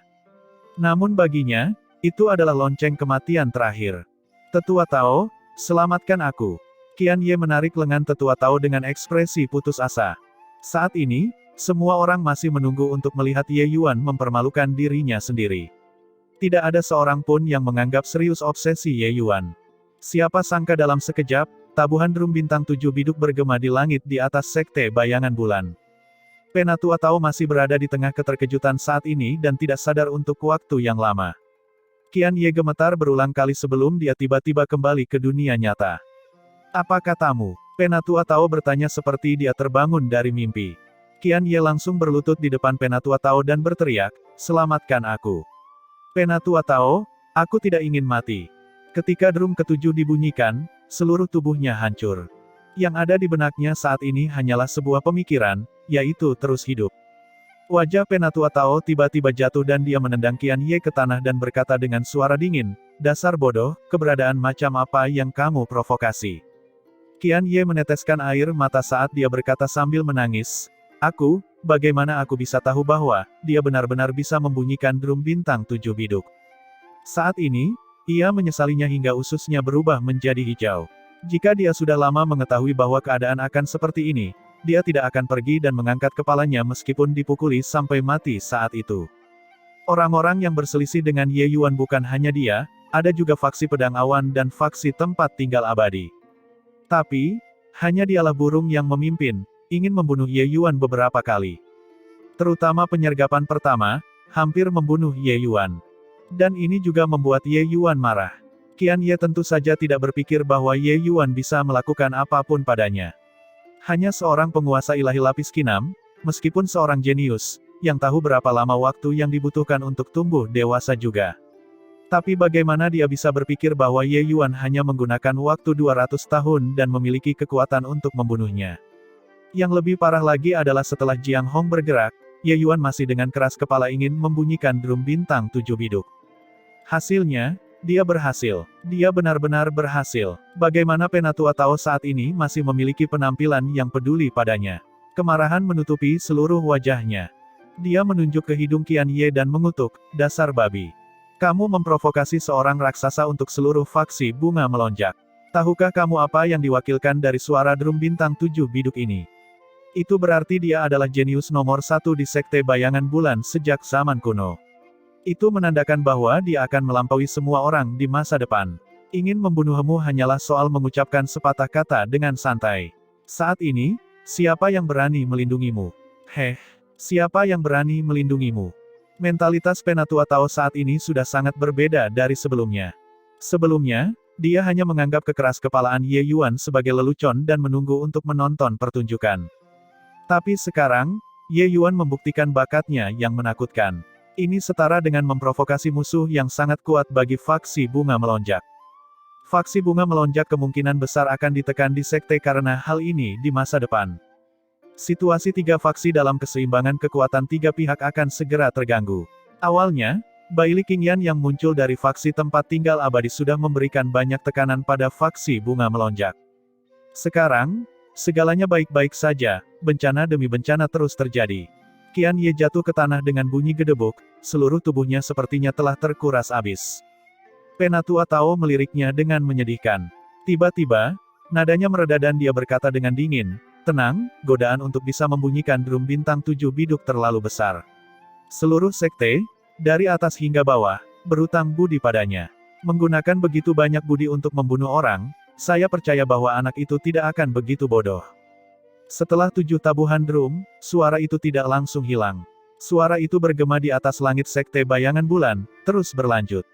Namun baginya, itu adalah lonceng kematian terakhir. Tetua Tao, selamatkan aku. Qian Ye menarik lengan Tetua Tao dengan ekspresi putus asa. Saat ini, semua orang masih menunggu untuk melihat Ye Yuan mempermalukan dirinya sendiri. Tidak ada seorang pun yang menganggap serius obsesi Ye Yuan. Siapa sangka dalam sekejap, tabuhan drum bintang 7 biduk bergema di langit di atas sekte bayangan bulan. Penatua Tao masih berada di tengah keterkejutan saat ini dan tidak sadar untuk waktu yang lama. Qian Ye gemetar berulang kali sebelum dia tiba-tiba kembali ke dunia nyata. Apa katamu? Penatua Tao bertanya seperti dia terbangun dari mimpi. Qian Ye langsung berlutut di depan Penatua Tao dan berteriak, "Selamatkan aku. Penatua Tao, aku tidak ingin mati." Ketika drum ketujuh dibunyikan, seluruh tubuhnya hancur. Yang ada di benaknya saat ini hanyalah sebuah pemikiran, yaitu terus hidup. Wajah Penatua Tao tiba-tiba jatuh dan dia menendang Qian Ye ke tanah dan berkata dengan suara dingin, "Dasar bodoh, keberadaan macam apa yang kamu provokasi?" Qian Ye meneteskan air mata saat dia berkata sambil menangis, bagaimana aku bisa tahu bahwa, dia benar-benar bisa membunyikan drum bintang 7 biduk." Saat ini, ia menyesalinya hingga ususnya berubah menjadi hijau. Jika dia sudah lama mengetahui bahwa keadaan akan seperti ini, dia tidak akan pergi dan mengangkat kepalanya meskipun dipukuli sampai mati saat itu. Orang-orang yang berselisih dengan Ye Yuan bukan hanya dia, ada juga faksi pedang awan dan faksi tempat tinggal abadi. Tapi, hanya dialah burung yang memimpin, ingin membunuh Ye Yuan beberapa kali. Terutama penyergapan pertama, hampir membunuh Ye Yuan. Dan ini juga membuat Ye Yuan marah. Qian Ye tentu saja tidak berpikir bahwa Ye Yuan bisa melakukan apapun padanya. Hanya seorang penguasa ilahi lapis Q6, meskipun seorang jenius, yang tahu berapa lama waktu yang dibutuhkan untuk tumbuh dewasa juga. Tapi bagaimana dia bisa berpikir bahwa Ye Yuan hanya menggunakan waktu 200 tahun dan memiliki kekuatan untuk membunuhnya? Yang lebih parah lagi adalah setelah Jiang Hong bergerak, Ye Yuan masih dengan keras kepala ingin membunyikan drum bintang 7 biduk. Hasilnya, dia berhasil. Dia benar-benar berhasil. Bagaimana Penatua Tao saat ini masih memiliki penampilan yang peduli padanya. Kemarahan menutupi seluruh wajahnya. Dia menunjuk ke hidung Qian Ye dan mengutuk, dasar babi. Kamu memprovokasi seorang raksasa untuk seluruh faksi bunga melonjak. Tahukah kamu apa yang diwakilkan dari suara drum bintang 7 biduk ini? Itu berarti dia adalah jenius nomor 1 di Sekte Bayangan Bulan sejak zaman kuno. Itu menandakan bahwa dia akan melampaui semua orang di masa depan. Ingin membunuhmu hanyalah soal mengucapkan sepatah kata dengan santai. Saat ini, siapa yang berani melindungimu? Siapa yang berani melindungimu? Mentalitas Penatua Tao saat ini sudah sangat berbeda dari sebelumnya. Sebelumnya, dia hanya menganggap kekeras kepalaan Ye Yuan sebagai lelucon dan menunggu untuk menonton pertunjukan. Tapi sekarang, Ye Yuan membuktikan bakatnya yang menakutkan. Ini setara dengan memprovokasi musuh yang sangat kuat bagi faksi bunga melonjak. Faksi bunga melonjak kemungkinan besar akan ditekan di sekte karena hal ini di masa depan. Situasi tiga faksi dalam keseimbangan kekuatan tiga pihak akan segera terganggu. Awalnya, Baili Qingyan yang muncul dari faksi tempat tinggal abadi sudah memberikan banyak tekanan pada faksi bunga melonjak. Sekarang, segalanya baik-baik saja, bencana demi bencana terus terjadi. Qian Ye jatuh ke tanah dengan bunyi gedebuk, seluruh tubuhnya sepertinya telah terkuras habis. Penatua Tao meliriknya dengan menyedihkan. Tiba-tiba, nadanya mereda dan dia berkata dengan dingin, tenang, godaan untuk bisa membunyikan drum bintang 7 biduk terlalu besar. Seluruh sekte, dari atas hingga bawah, berutang budi padanya. Menggunakan begitu banyak budi untuk membunuh orang, saya percaya bahwa anak itu tidak akan begitu bodoh. Setelah 7 tabuhan drum, suara itu tidak langsung hilang. Suara itu bergema di atas langit Sekte Bayangan Bulan, terus berlanjut.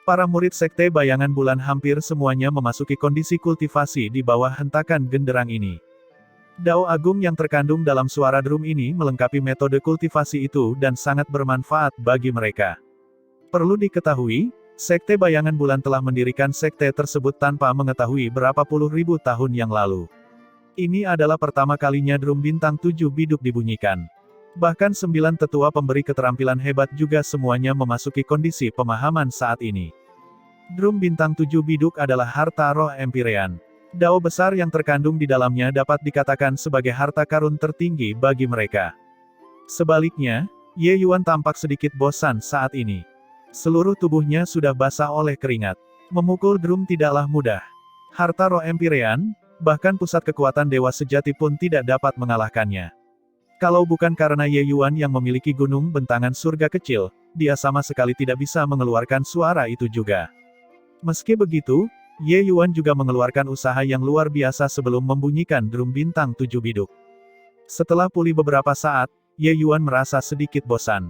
Para murid Sekte Bayangan Bulan hampir semuanya memasuki kondisi kultivasi di bawah hentakan genderang ini. Dao agung yang terkandung dalam suara drum ini melengkapi metode kultivasi itu dan sangat bermanfaat bagi mereka. Perlu diketahui, Sekte Bayangan Bulan telah mendirikan sekte tersebut tanpa mengetahui berapa puluh ribu tahun yang lalu. Ini adalah pertama kalinya drum bintang 7 biduk dibunyikan. Bahkan 9 tetua pemberi keterampilan hebat juga semuanya memasuki kondisi pemahaman saat ini. Drum bintang 7 biduk adalah harta roh Empyrean. Dao besar yang terkandung di dalamnya dapat dikatakan sebagai harta karun tertinggi bagi mereka. Sebaliknya, Ye Yuan tampak sedikit bosan saat ini. Seluruh tubuhnya sudah basah oleh keringat. Memukul drum tidaklah mudah. Harta roh Empyrean, bahkan pusat kekuatan dewa sejati pun tidak dapat mengalahkannya. Kalau bukan karena Ye Yuan yang memiliki gunung bentangan surga kecil, dia sama sekali tidak bisa mengeluarkan suara itu juga. Meski begitu, Ye Yuan juga mengeluarkan usaha yang luar biasa sebelum membunyikan drum bintang 7 biduk. Setelah pulih beberapa saat, Ye Yuan merasa sedikit bosan.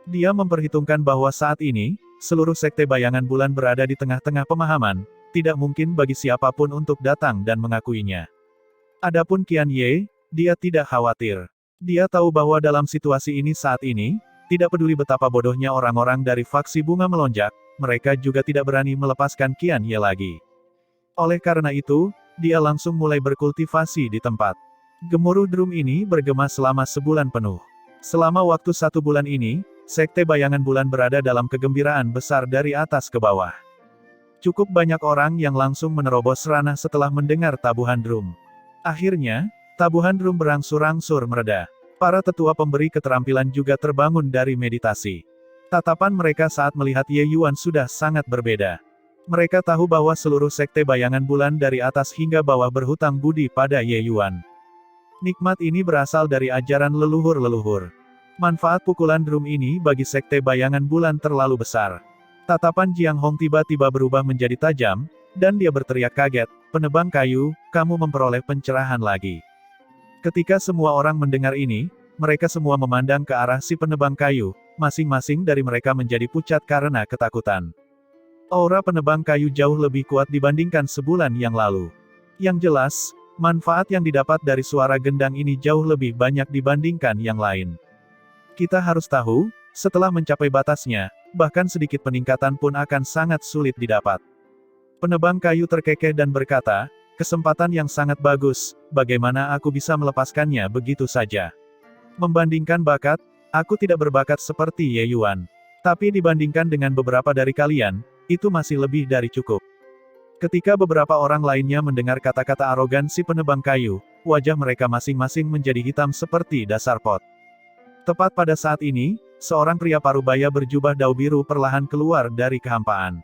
Dia memperhitungkan bahwa saat ini, seluruh Sekte Bayangan Bulan berada di tengah-tengah pemahaman, tidak mungkin bagi siapapun untuk datang dan mengakuinya. Adapun Qian Ye, dia tidak khawatir. Dia tahu bahwa dalam situasi ini saat ini, tidak peduli betapa bodohnya orang-orang dari faksi bunga melonjak, mereka juga tidak berani melepaskan Qian Ye lagi. Oleh karena itu, dia langsung mulai berkultivasi di tempat. Gemuruh drum ini bergema selama sebulan penuh. Selama waktu 1 bulan ini, Sekte Bayangan Bulan berada dalam kegembiraan besar dari atas ke bawah. Cukup banyak orang yang langsung menerobos ranah setelah mendengar tabuhan drum. Akhirnya, tabuhan drum berangsur-angsur mereda. Para tetua pemberi keterampilan juga terbangun dari meditasi. Tatapan mereka saat melihat Ye Yuan sudah sangat berbeda. Mereka tahu bahwa seluruh Sekte Bayangan Bulan dari atas hingga bawah berhutang budi pada Ye Yuan. Nikmat ini berasal dari ajaran leluhur-leluhur. Manfaat pukulan drum ini bagi Sekte Bayangan Bulan terlalu besar. Tatapan Jiang Hong tiba-tiba berubah menjadi tajam, dan dia berteriak kaget, penebang kayu, kamu memperoleh pencerahan lagi. Ketika semua orang mendengar ini, mereka semua memandang ke arah si penebang kayu, masing-masing dari mereka menjadi pucat karena ketakutan. Aura penebang kayu jauh lebih kuat dibandingkan sebulan yang lalu. Yang jelas, manfaat yang didapat dari suara gendang ini jauh lebih banyak dibandingkan yang lain. Kita harus tahu, setelah mencapai batasnya, bahkan sedikit peningkatan pun akan sangat sulit didapat. Penebang kayu terkekeh dan berkata, kesempatan yang sangat bagus, bagaimana aku bisa melepaskannya begitu saja? Membandingkan bakat, Aku tidak berbakat seperti Ye Yuan. Tapi dibandingkan dengan beberapa dari kalian, itu masih lebih dari cukup. Ketika beberapa orang lainnya mendengar kata-kata arogan si penebang kayu, wajah mereka masing-masing menjadi hitam seperti dasar pot. Tepat pada saat ini, seorang pria parubaya berjubah dao biru perlahan keluar dari kehampaan.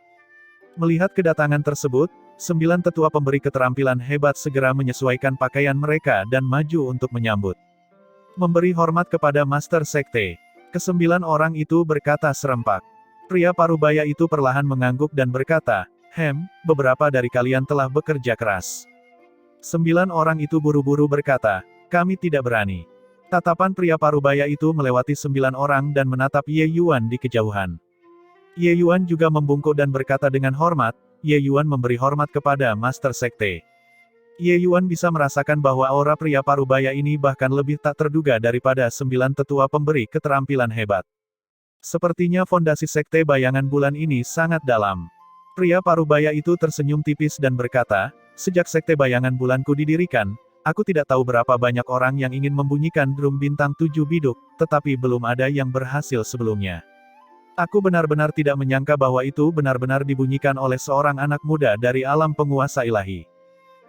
Melihat kedatangan tersebut, 9 tetua pemberi keterampilan hebat segera menyesuaikan pakaian mereka dan maju untuk menyambut. Memberi hormat kepada Master Sekte. Ke-9 orang itu berkata serempak. Pria parubaya itu perlahan mengangguk dan berkata, beberapa dari kalian telah bekerja keras. 9 orang itu buru-buru berkata, kami tidak berani. Tatapan pria parubaya itu melewati 9 orang dan menatap Ye Yuan di kejauhan. Ye Yuan juga membungkuk dan berkata dengan hormat, Ye Yuan memberi hormat kepada Master Sekte. Ye Yuan bisa merasakan bahwa aura pria parubaya ini bahkan lebih tak terduga daripada 9 tetua pemberi keterampilan hebat. Sepertinya fondasi Sekte Bayangan Bulan ini sangat dalam. Pria parubaya itu tersenyum tipis dan berkata, sejak Sekte Bayangan Bulanku didirikan, aku tidak tahu berapa banyak orang yang ingin membunyikan drum bintang 7 biduk, tetapi belum ada yang berhasil sebelumnya. Aku benar-benar tidak menyangka bahwa itu benar-benar dibunyikan oleh seorang anak muda dari alam penguasa ilahi.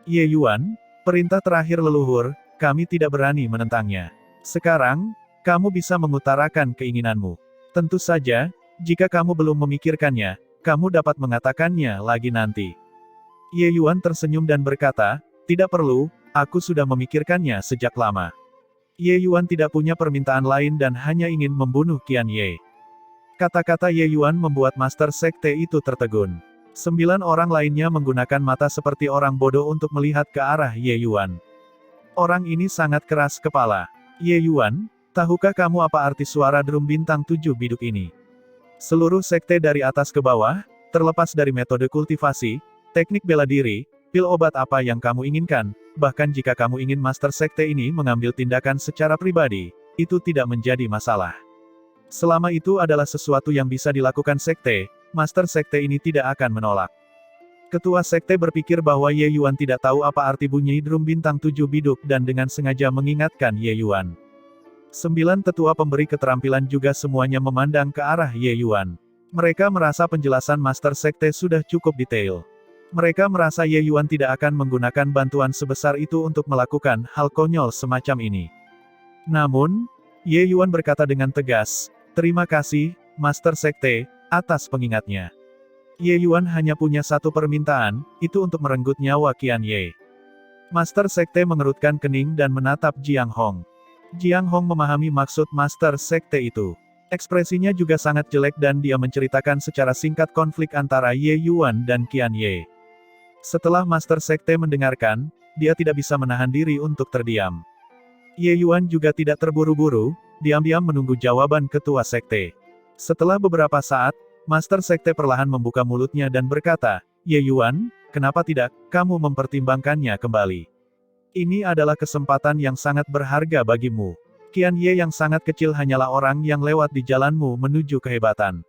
Ye Yuan, perintah terakhir leluhur, kami tidak berani menentangnya. Sekarang, kamu bisa mengutarakan keinginanmu. Tentu saja, jika kamu belum memikirkannya, kamu dapat mengatakannya lagi nanti. Ye Yuan tersenyum dan berkata, tidak perlu, aku sudah memikirkannya sejak lama. Ye Yuan tidak punya permintaan lain dan hanya ingin membunuh Qian Ye. Kata-kata Ye Yuan membuat Master Sekte itu tertegun. 9 orang lainnya menggunakan mata seperti orang bodoh untuk melihat ke arah Ye Yuan. Orang ini sangat keras kepala. Ye Yuan, tahukah kamu apa arti suara drum bintang 7 biduk ini? Seluruh sekte dari atas ke bawah, terlepas dari metode kultivasi, teknik bela diri, pil obat apa yang kamu inginkan, bahkan jika kamu ingin Master Sekte ini mengambil tindakan secara pribadi, itu tidak menjadi masalah. Selama itu adalah sesuatu yang bisa dilakukan sekte, Master Sekte ini tidak akan menolak. Ketua sekte berpikir bahwa Ye Yuan tidak tahu apa arti bunyi drum bintang 7 biduk dan dengan sengaja mengingatkan Ye Yuan. 9 tetua pemberi keterampilan juga semuanya memandang ke arah Ye Yuan. Mereka merasa penjelasan Master Sekte sudah cukup detail. Mereka merasa Ye Yuan tidak akan menggunakan bantuan sebesar itu untuk melakukan hal konyol semacam ini. Namun, Ye Yuan berkata dengan tegas, terima kasih, Master Sekte, atas pengingatnya. Ye Yuan hanya punya satu permintaan, itu untuk merenggut nyawa Qian Ye. Master Sekte mengerutkan kening dan menatap Jiang Hong. Jiang Hong memahami maksud Master Sekte itu. Ekspresinya juga sangat jelek dan dia menceritakan secara singkat konflik antara Ye Yuan dan Qian Ye. Setelah Master Sekte mendengarkan, dia tidak bisa menahan diri untuk terdiam. Ye Yuan juga tidak terburu-buru, diam-diam menunggu jawaban ketua sekte. Setelah beberapa saat, Master Sekte perlahan membuka mulutnya dan berkata, Ye Yuan, kenapa tidak, kamu mempertimbangkannya kembali. Ini adalah kesempatan yang sangat berharga bagimu. Qian Ye yang sangat kecil hanyalah orang yang lewat di jalanmu menuju kehebatan.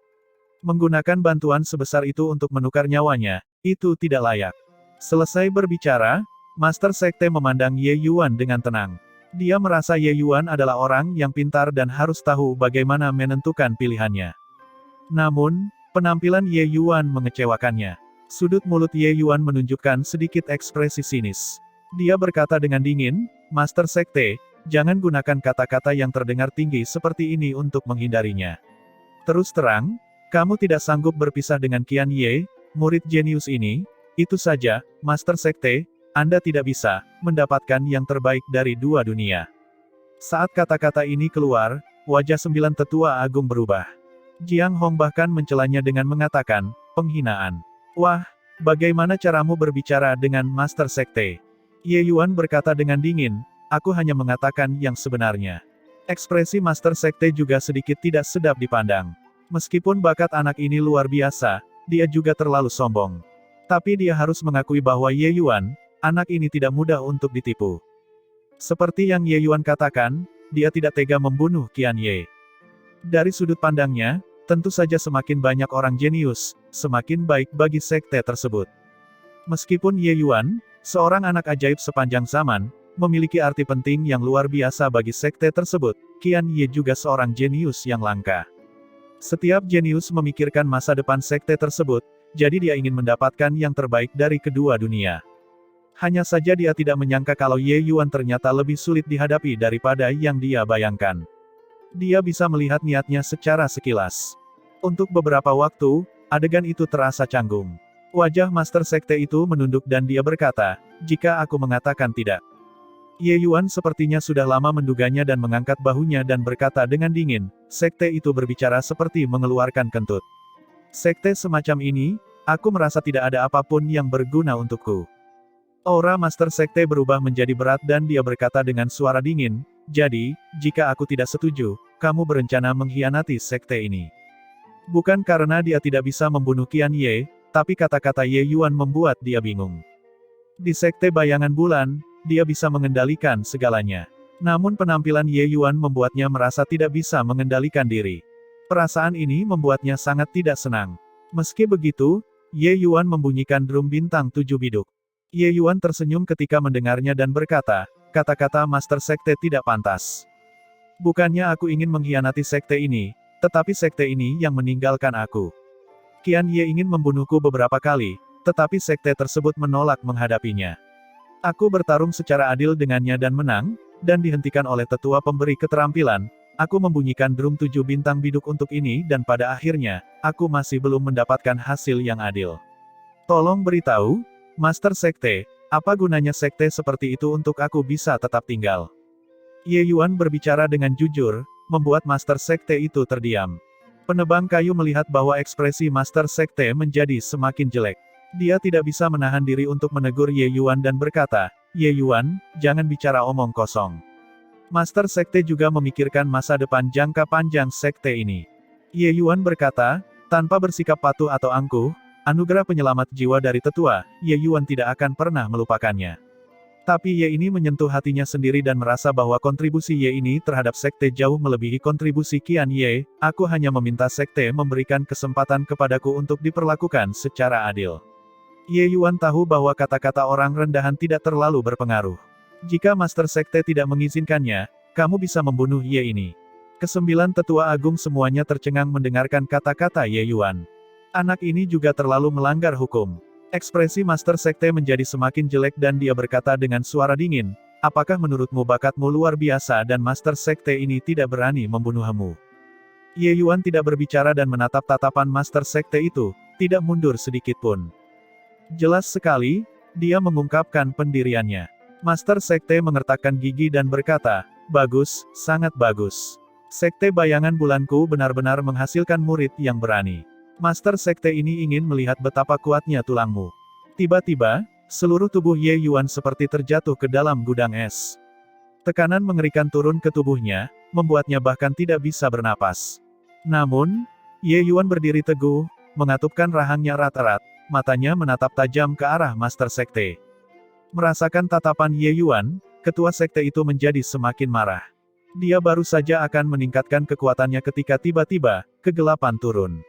Menggunakan bantuan sebesar itu untuk menukar nyawanya, itu tidak layak. Selesai berbicara, Master Sekte memandang Ye Yuan dengan tenang. Dia merasa Ye Yuan adalah orang yang pintar dan harus tahu bagaimana menentukan pilihannya. Namun, penampilan Ye Yuan mengecewakannya. Sudut mulut Ye Yuan menunjukkan sedikit ekspresi sinis. Dia berkata dengan dingin, Master Sekte, jangan gunakan kata-kata yang terdengar tinggi seperti ini untuk menghindarinya. Terus terang, kamu tidak sanggup berpisah dengan Qian Ye, murid jenius ini, itu saja, Master Sekte, Anda tidak bisa mendapatkan yang terbaik dari dua dunia. Saat kata-kata ini keluar, wajah 9 tetua agung berubah. Jiang Hong bahkan mencelanya dengan mengatakan, penghinaan. Wah, bagaimana caramu berbicara dengan Master Sekte? Ye Yuan berkata dengan dingin, aku hanya mengatakan yang sebenarnya. Ekspresi Master Sekte juga sedikit tidak sedap dipandang. Meskipun bakat anak ini luar biasa, dia juga terlalu sombong. Tapi dia harus mengakui bahwa Ye Yuan, anak ini tidak mudah untuk ditipu. Seperti yang Ye Yuan katakan, dia tidak tega membunuh Qian Ye. Dari sudut pandangnya, tentu saja semakin banyak orang jenius, semakin baik bagi sekte tersebut. Meskipun Ye Yuan, seorang anak ajaib sepanjang zaman, memiliki arti penting yang luar biasa bagi sekte tersebut. Qian Ye juga seorang jenius yang langka. Setiap jenius memikirkan masa depan sekte tersebut, jadi dia ingin mendapatkan yang terbaik dari kedua dunia. Hanya saja dia tidak menyangka kalau Ye Yuan ternyata lebih sulit dihadapi daripada yang dia bayangkan. Dia bisa melihat niatnya secara sekilas. Untuk beberapa waktu, adegan itu terasa canggung. Wajah Master Sekte itu menunduk dan dia berkata, "Jika aku mengatakan tidak." Ye Yuan sepertinya sudah lama menduganya dan mengangkat bahunya dan berkata dengan dingin, "Sekte itu berbicara seperti mengeluarkan kentut. Sekte semacam ini, aku merasa tidak ada apapun yang berguna untukku." Aura Master Sekte berubah menjadi berat dan dia berkata dengan suara dingin, "Jadi, jika aku tidak setuju, kamu berencana mengkhianati sekte ini." Bukan karena dia tidak bisa membunuh Qian Ye, tapi kata-kata Ye Yuan membuat dia bingung. Di sekte bayangan bulan, dia bisa mengendalikan segalanya. Namun penampilan Ye Yuan membuatnya merasa tidak bisa mengendalikan diri. Perasaan ini membuatnya sangat tidak senang. Meski begitu, Ye Yuan membunyikan drum bintang 7 biduk. Ye Yuan tersenyum ketika mendengarnya dan berkata, "Kata-kata Master Sekte tidak pantas. Bukannya aku ingin mengkhianati sekte ini, tetapi sekte ini yang meninggalkan aku. Qian Ye ingin membunuhku beberapa kali, tetapi sekte tersebut menolak menghadapinya. Aku bertarung secara adil dengannya dan menang, dan dihentikan oleh tetua pemberi keterampilan. Aku membunyikan drum 7 bintang biduk untuk ini dan pada akhirnya, aku masih belum mendapatkan hasil yang adil. Tolong beritahu, Master Sekte, apa gunanya sekte seperti itu untuk aku bisa tetap tinggal?" Ye Yuan berbicara dengan jujur, membuat Master Sekte itu terdiam. Penebang kayu melihat bahwa ekspresi Master Sekte menjadi semakin jelek. Dia tidak bisa menahan diri untuk menegur Ye Yuan dan berkata, "Ye Yuan, jangan bicara omong kosong." Master Sekte juga memikirkan masa depan jangka panjang sekte ini. Ye Yuan berkata, tanpa bersikap patuh atau angkuh, anugerah penyelamat jiwa dari tetua, Ye Yuan tidak akan pernah melupakannya. Tapi Ye ini menyentuh hatinya sendiri dan merasa bahwa kontribusi Ye ini terhadap sekte jauh melebihi kontribusi Qian Ye. "Aku hanya meminta sekte memberikan kesempatan kepadaku untuk diperlakukan secara adil." Ye Yuan tahu bahwa kata-kata orang rendahan tidak terlalu berpengaruh. Jika Master Sekte tidak mengizinkannya, kamu bisa membunuh Ye ini. Kesembilan tetua agung semuanya tercengang mendengarkan kata-kata Ye Yuan. Anak ini juga terlalu melanggar hukum. Ekspresi Master Sekte menjadi semakin jelek dan dia berkata dengan suara dingin, "Apakah menurutmu bakatmu luar biasa dan Master Sekte ini tidak berani membunuhmu?" Ye Yuan tidak berbicara dan menatap tatapan Master Sekte itu, tidak mundur sedikit pun. Jelas sekali, dia mengungkapkan pendiriannya. Master Sekte mengertakkan gigi dan berkata, "Bagus, sangat bagus. Sekte bayangan bulanku benar-benar menghasilkan murid yang berani. Master Sekte ini ingin melihat betapa kuatnya tulangmu." Tiba-tiba, seluruh tubuh Ye Yuan seperti terjatuh ke dalam gudang es. Tekanan mengerikan turun ke tubuhnya, membuatnya bahkan tidak bisa bernapas. Namun, Ye Yuan berdiri teguh, mengatupkan rahangnya erat-erat, matanya menatap tajam ke arah Master Sekte. Merasakan tatapan Ye Yuan, ketua sekte itu menjadi semakin marah. Dia baru saja akan meningkatkan kekuatannya ketika tiba-tiba, kegelapan turun.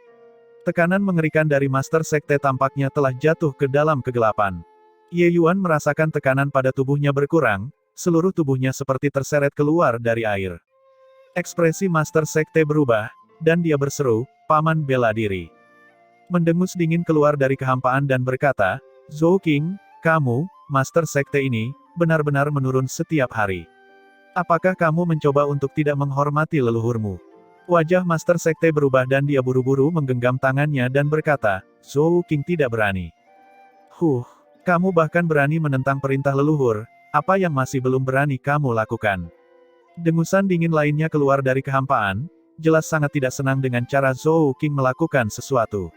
Tekanan mengerikan dari Master Sekte tampaknya telah jatuh ke dalam kegelapan. Ye Yuan merasakan tekanan pada tubuhnya berkurang, seluruh tubuhnya seperti terseret keluar dari air. Ekspresi Master Sekte berubah, dan dia berseru, "Paman bela diri." Mendengus dingin keluar dari kehampaan dan berkata, "Zhou Qing, kamu, Master Sekte ini, benar-benar menurun setiap hari. Apakah kamu mencoba untuk tidak menghormati leluhurmu?" Wajah Master Sekte berubah dan dia buru-buru menggenggam tangannya dan berkata, "Zhou Qing tidak berani. Kamu bahkan berani menentang perintah leluhur, apa yang masih belum berani kamu lakukan?" Dengusan dingin lainnya keluar dari kehampaan, jelas sangat tidak senang dengan cara Zhou Qing melakukan sesuatu.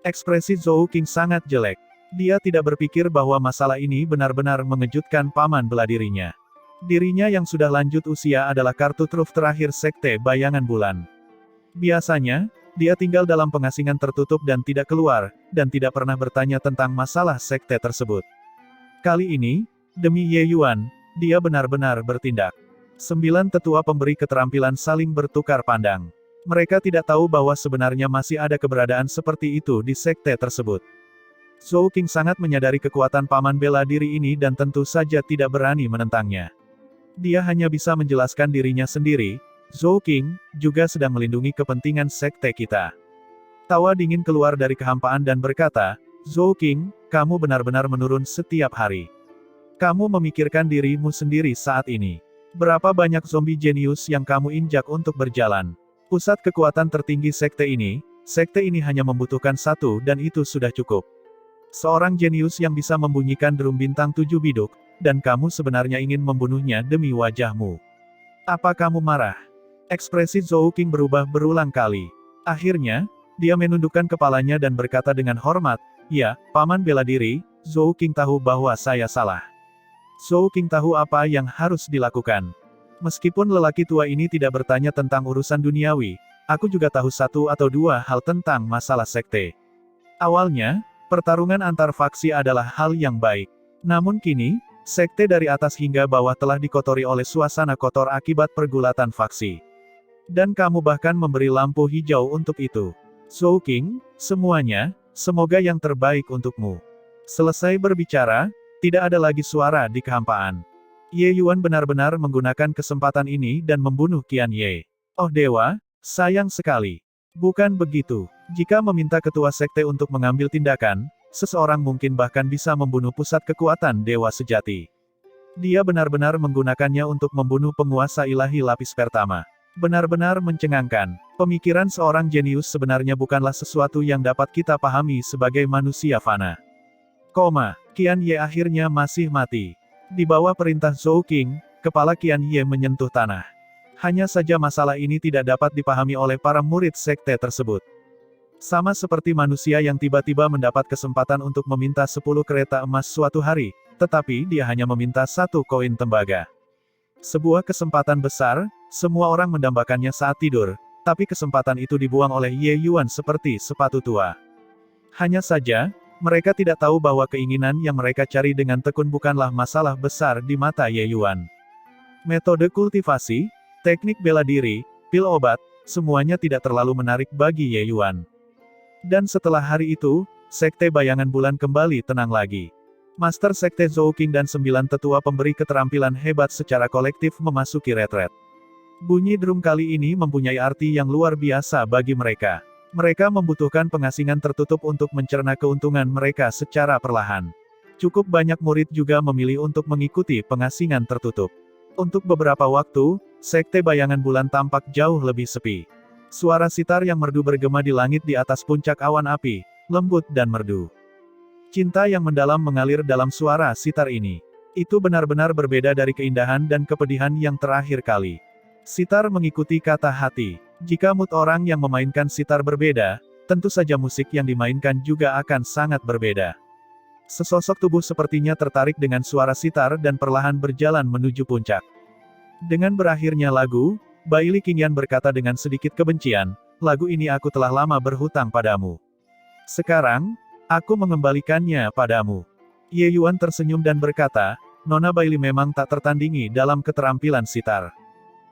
Ekspresi Zhou Qing sangat jelek. Dia tidak berpikir bahwa masalah ini benar-benar mengejutkan paman bela dirinya. Dirinya yang sudah lanjut usia adalah kartu truf terakhir sekte bayangan bulan. Biasanya, dia tinggal dalam pengasingan tertutup dan tidak keluar, dan tidak pernah bertanya tentang masalah sekte tersebut. Kali ini, demi Ye Yuan, dia benar-benar bertindak. 9 tetua pemberi keterampilan saling bertukar pandang. Mereka tidak tahu bahwa sebenarnya masih ada keberadaan seperti itu di sekte tersebut. Zhou Qing sangat menyadari kekuatan paman bela diri ini dan tentu saja tidak berani menentangnya. Dia hanya bisa menjelaskan dirinya sendiri, Zhou Qing, juga sedang melindungi kepentingan sekte kita. Tawa dingin keluar dari kehampaan dan berkata, Zhou Qing, kamu benar-benar menurun setiap hari. Kamu memikirkan dirimu sendiri saat ini. Berapa banyak zombie jenius yang kamu injak untuk berjalan? Pusat kekuatan tertinggi sekte ini hanya membutuhkan satu dan itu sudah cukup. Seorang jenius yang bisa membunyikan drum bintang 7 biduk, dan kamu sebenarnya ingin membunuhnya demi wajahmu. Apa kamu marah? Ekspresi Zhou Qing berubah berulang kali. Akhirnya, dia menundukkan kepalanya dan berkata dengan hormat, ya, paman bela diri, Zhou Qing tahu bahwa saya salah. Zhou Qing tahu apa yang harus dilakukan. Meskipun lelaki tua ini tidak bertanya tentang urusan duniawi, aku juga tahu satu atau dua hal tentang masalah sekte. Awalnya, pertarungan antar faksi adalah hal yang baik. Namun kini, sekte dari atas hingga bawah telah dikotori oleh suasana kotor akibat pergulatan faksi. Dan kamu bahkan memberi lampu hijau untuk itu. Zhou Qing, semuanya, semoga yang terbaik untukmu. Selesai berbicara, tidak ada lagi suara di kehampaan. Ye Yuan benar-benar menggunakan kesempatan ini dan membunuh Qian Ye. Oh dewa, sayang sekali. Bukan begitu. Jika meminta ketua sekte untuk mengambil tindakan, seseorang mungkin bahkan bisa membunuh pusat kekuatan dewa sejati. Dia benar-benar menggunakannya untuk membunuh penguasa ilahi lapis pertama. Benar-benar mencengangkan. Pemikiran seorang jenius sebenarnya bukanlah sesuatu yang dapat kita pahami sebagai manusia fana. Qian Ye akhirnya masih mati. Di bawah perintah Zhou Qing, kepala Qian Ye menyentuh tanah. Hanya saja masalah ini tidak dapat dipahami oleh para murid sekte tersebut. Sama seperti manusia yang tiba-tiba mendapat kesempatan untuk meminta 10 kereta emas suatu hari, tetapi dia hanya meminta 1 koin tembaga. Sebuah kesempatan besar, semua orang mendambakannya saat tidur, tapi kesempatan itu dibuang oleh Ye Yuan seperti sepatu tua. Hanya saja, mereka tidak tahu bahwa keinginan yang mereka cari dengan tekun bukanlah masalah besar di mata Ye Yuan. Metode kultivasi, teknik bela diri, pil obat, semuanya tidak terlalu menarik bagi Ye Yuan. Dan setelah hari itu, sekte bayangan bulan kembali tenang lagi. Master sekte Zhou Qing dan 9 tetua pemberi keterampilan hebat secara kolektif memasuki retret. Bunyi drum kali ini mempunyai arti yang luar biasa bagi mereka. Mereka membutuhkan pengasingan tertutup untuk mencerna keuntungan mereka secara perlahan. Cukup banyak murid juga memilih untuk mengikuti pengasingan tertutup. Untuk beberapa waktu, sekte bayangan bulan tampak jauh lebih sepi. Suara sitar yang merdu bergema di langit di atas puncak awan api, lembut dan merdu. Cinta yang mendalam mengalir dalam suara sitar ini. Itu benar-benar berbeda dari keindahan dan kepedihan yang terakhir kali. Sitar mengikuti kata hati. Jika mood orang yang memainkan sitar berbeda, tentu saja musik yang dimainkan juga akan sangat berbeda. Sesosok tubuh sepertinya tertarik dengan suara sitar dan perlahan berjalan menuju puncak. Dengan berakhirnya lagu, Baili Qingyan berkata dengan sedikit kebencian, lagu ini aku telah lama berhutang padamu. Sekarang, aku mengembalikannya padamu. Ye Yuan tersenyum dan berkata, Nona Baili memang tak tertandingi dalam keterampilan sitar.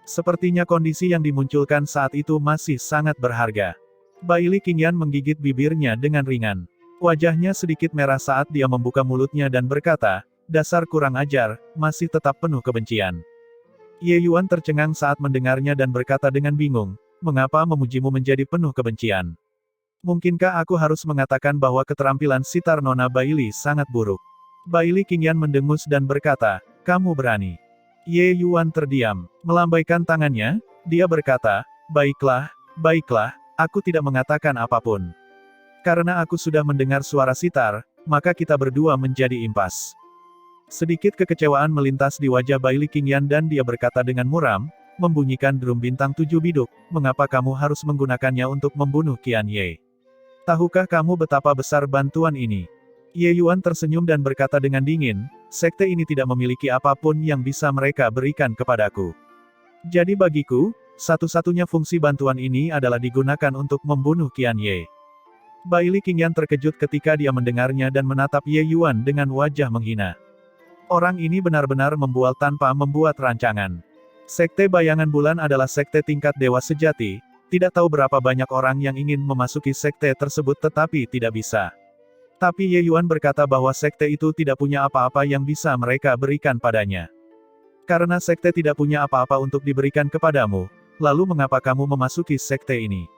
Sepertinya kondisi yang dimunculkan saat itu masih sangat berharga. Baili Qingyan menggigit bibirnya dengan ringan. Wajahnya sedikit merah saat dia membuka mulutnya dan berkata, dasar kurang ajar, masih tetap penuh kebencian. Ye Yuan tercengang saat mendengarnya dan berkata dengan bingung, mengapa memujimu menjadi penuh kebencian? Mungkinkah aku harus mengatakan bahwa keterampilan sitar Nona Baili sangat buruk? Baili Qingyan mendengus dan berkata, kamu berani. Ye Yuan terdiam. Melambaikan tangannya, dia berkata, baiklah, aku tidak mengatakan apapun. Karena aku sudah mendengar suara sitar, maka kita berdua menjadi impas. Sedikit kekecewaan melintas di wajah Baili Qingyan dan dia berkata dengan muram, membunyikan drum bintang 7 biduk, mengapa kamu harus menggunakannya untuk membunuh Qian Ye? Tahukah kamu betapa besar bantuan ini? Ye Yuan tersenyum dan berkata dengan dingin, sekte ini tidak memiliki apapun yang bisa mereka berikan kepadaku. Jadi bagiku, satu-satunya fungsi bantuan ini adalah digunakan untuk membunuh Qian Ye. Baili Qingyan terkejut ketika dia mendengarnya dan menatap Ye Yuan dengan wajah menghina. Orang ini benar-benar membual tanpa membuat rancangan. Sekte bayangan bulan adalah sekte tingkat dewa sejati, tidak tahu berapa banyak orang yang ingin memasuki sekte tersebut tetapi tidak bisa. Tapi Ye Yuan berkata bahwa sekte itu tidak punya apa-apa yang bisa mereka berikan padanya. Karena sekte tidak punya apa-apa untuk diberikan kepadamu, lalu mengapa kamu memasuki sekte ini?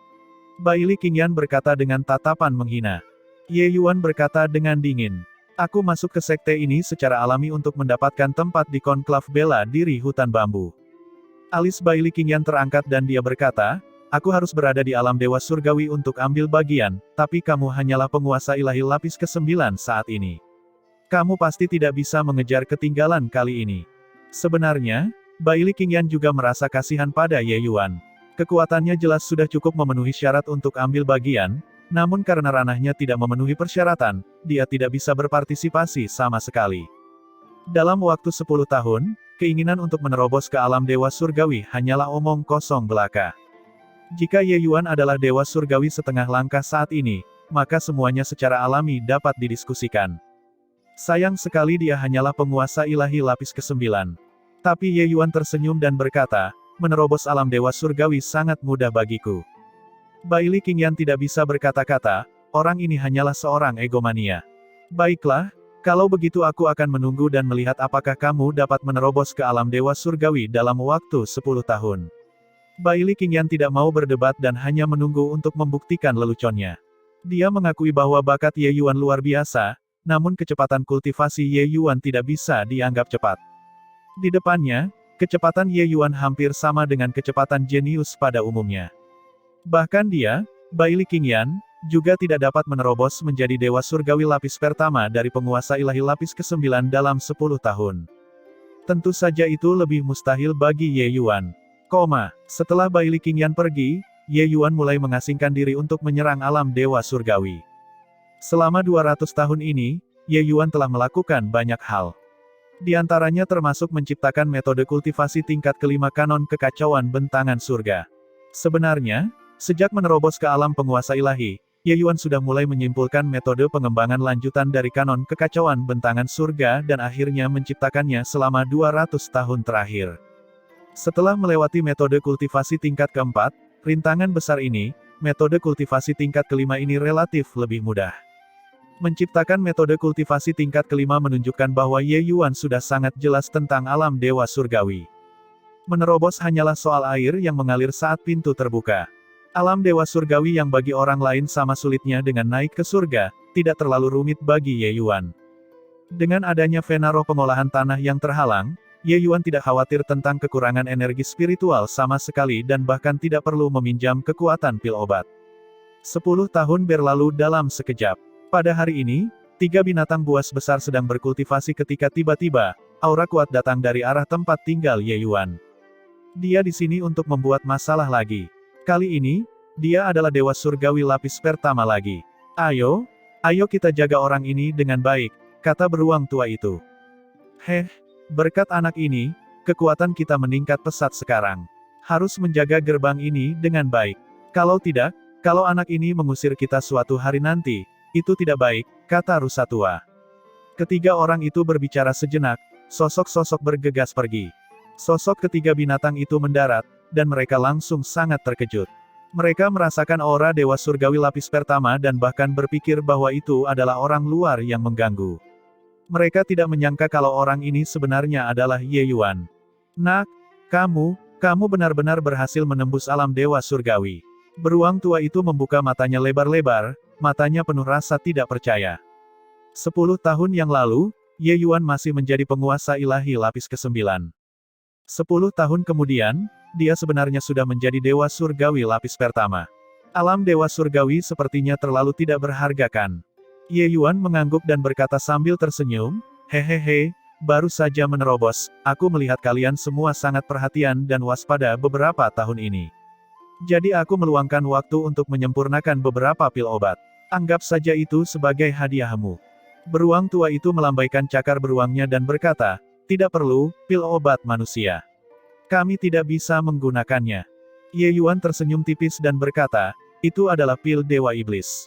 Bai Li Qingyan berkata dengan tatapan menghina. Ye Yuan berkata dengan dingin. Aku masuk ke sekte ini secara alami untuk mendapatkan tempat di konklav bela diri hutan bambu. Alis Bai Li Qingyan terangkat dan dia berkata, aku harus berada di alam dewa surgawi untuk ambil bagian, tapi kamu hanyalah penguasa ilahi lapis ke-9 saat ini. Kamu pasti tidak bisa mengejar ketinggalan kali ini. Sebenarnya, Bai Li Qingyan juga merasa kasihan pada Ye Yuan. Kekuatannya jelas sudah cukup memenuhi syarat untuk ambil bagian, namun karena ranahnya tidak memenuhi persyaratan, dia tidak bisa berpartisipasi sama sekali. Dalam waktu 10 tahun, keinginan untuk menerobos ke alam dewa surgawi hanyalah omong kosong belaka. Jika Ye Yuan adalah dewa surgawi setengah langkah saat ini, maka semuanya secara alami dapat didiskusikan. Sayang sekali dia hanyalah penguasa ilahi lapis ke-9. Tapi Ye Yuan tersenyum dan berkata, menerobos alam dewa surgawi sangat mudah bagiku. Bai Li Qingyan tidak bisa berkata-kata, orang ini hanyalah seorang egomania. Baiklah, kalau begitu aku akan menunggu dan melihat apakah kamu dapat menerobos ke alam dewa surgawi dalam waktu 10 tahun. Bai Li Qingyan tidak mau berdebat dan hanya menunggu untuk membuktikan leluconnya. Dia mengakui bahwa bakat Ye Yuan luar biasa, namun kecepatan kultivasi Ye Yuan tidak bisa dianggap cepat. Di depannya, kecepatan Ye Yuan hampir sama dengan kecepatan jenius pada umumnya. Bahkan dia, Bai Li Qingyan, juga tidak dapat menerobos menjadi dewa surgawi lapis pertama dari penguasa ilahi lapis ke-9 dalam 10 tahun. Tentu saja itu lebih mustahil bagi Ye Yuan. Setelah Bai Li Qingyan pergi, Ye Yuan mulai mengasingkan diri untuk menyerang alam dewa surgawi. Selama 200 tahun ini, Ye Yuan telah melakukan banyak hal. Di antaranya termasuk menciptakan metode kultivasi tingkat kelima kanon kekacauan bentangan surga. Sebenarnya, sejak menerobos ke alam penguasa ilahi, Ye Yuan sudah mulai menyimpulkan metode pengembangan lanjutan dari kanon kekacauan bentangan surga dan akhirnya menciptakannya selama 200 tahun terakhir. Setelah melewati metode kultivasi tingkat keempat, rintangan besar ini, metode kultivasi tingkat kelima ini relatif lebih mudah. Menciptakan metode kultivasi tingkat kelima menunjukkan bahwa Ye Yuan sudah sangat jelas tentang alam dewa surgawi. Menerobos hanyalah soal air yang mengalir saat pintu terbuka. Alam dewa surgawi yang bagi orang lain sama sulitnya dengan naik ke surga, tidak terlalu rumit bagi Ye Yuan. Dengan adanya vena roh pengolahan tanah yang terhalang, Ye Yuan tidak khawatir tentang kekurangan energi spiritual sama sekali dan bahkan tidak perlu meminjam kekuatan pil obat. 10 tahun berlalu dalam sekejap. Pada hari ini, 3 binatang buas besar sedang berkultivasi ketika tiba-tiba, aura kuat datang dari arah tempat tinggal Ye Yuan. Dia di sini untuk membuat masalah lagi. Kali ini, dia adalah dewa surgawi lapis pertama lagi. Ayo kita jaga orang ini dengan baik, kata beruang tua itu. Berkat anak ini, kekuatan kita meningkat pesat sekarang. Harus menjaga gerbang ini dengan baik. Kalau tidak, kalau anak ini mengusir kita suatu hari nanti, itu tidak baik, kata rusa tua. Ketiga orang itu berbicara sejenak, sosok-sosok bergegas pergi. Sosok ketiga binatang itu mendarat, dan mereka langsung sangat terkejut. Mereka merasakan aura dewa surgawi lapis pertama dan bahkan berpikir bahwa itu adalah orang luar yang mengganggu. Mereka tidak menyangka kalau orang ini sebenarnya adalah Ye Yuan. Nak, kamu benar-benar berhasil menembus alam dewa surgawi. Beruang tua itu membuka matanya lebar-lebar, matanya penuh rasa tidak percaya. 10 tahun yang lalu, Ye Yuan masih menjadi penguasa ilahi lapis ke-9. 10 tahun kemudian, dia sebenarnya sudah menjadi dewa surgawi lapis pertama. Alam dewa surgawi sepertinya terlalu tidak berharga kan? Ye Yuan mengangguk dan berkata sambil tersenyum, hehehe, baru saja menerobos, aku melihat kalian semua sangat perhatian dan waspada beberapa tahun ini. Jadi aku meluangkan waktu untuk menyempurnakan beberapa pil obat. Anggap saja itu sebagai hadiahmu. Beruang tua itu melambaikan cakar beruangnya dan berkata, tidak perlu, pil obat manusia. Kami tidak bisa menggunakannya. Ye Yuan tersenyum tipis dan berkata, itu adalah pil dewa iblis.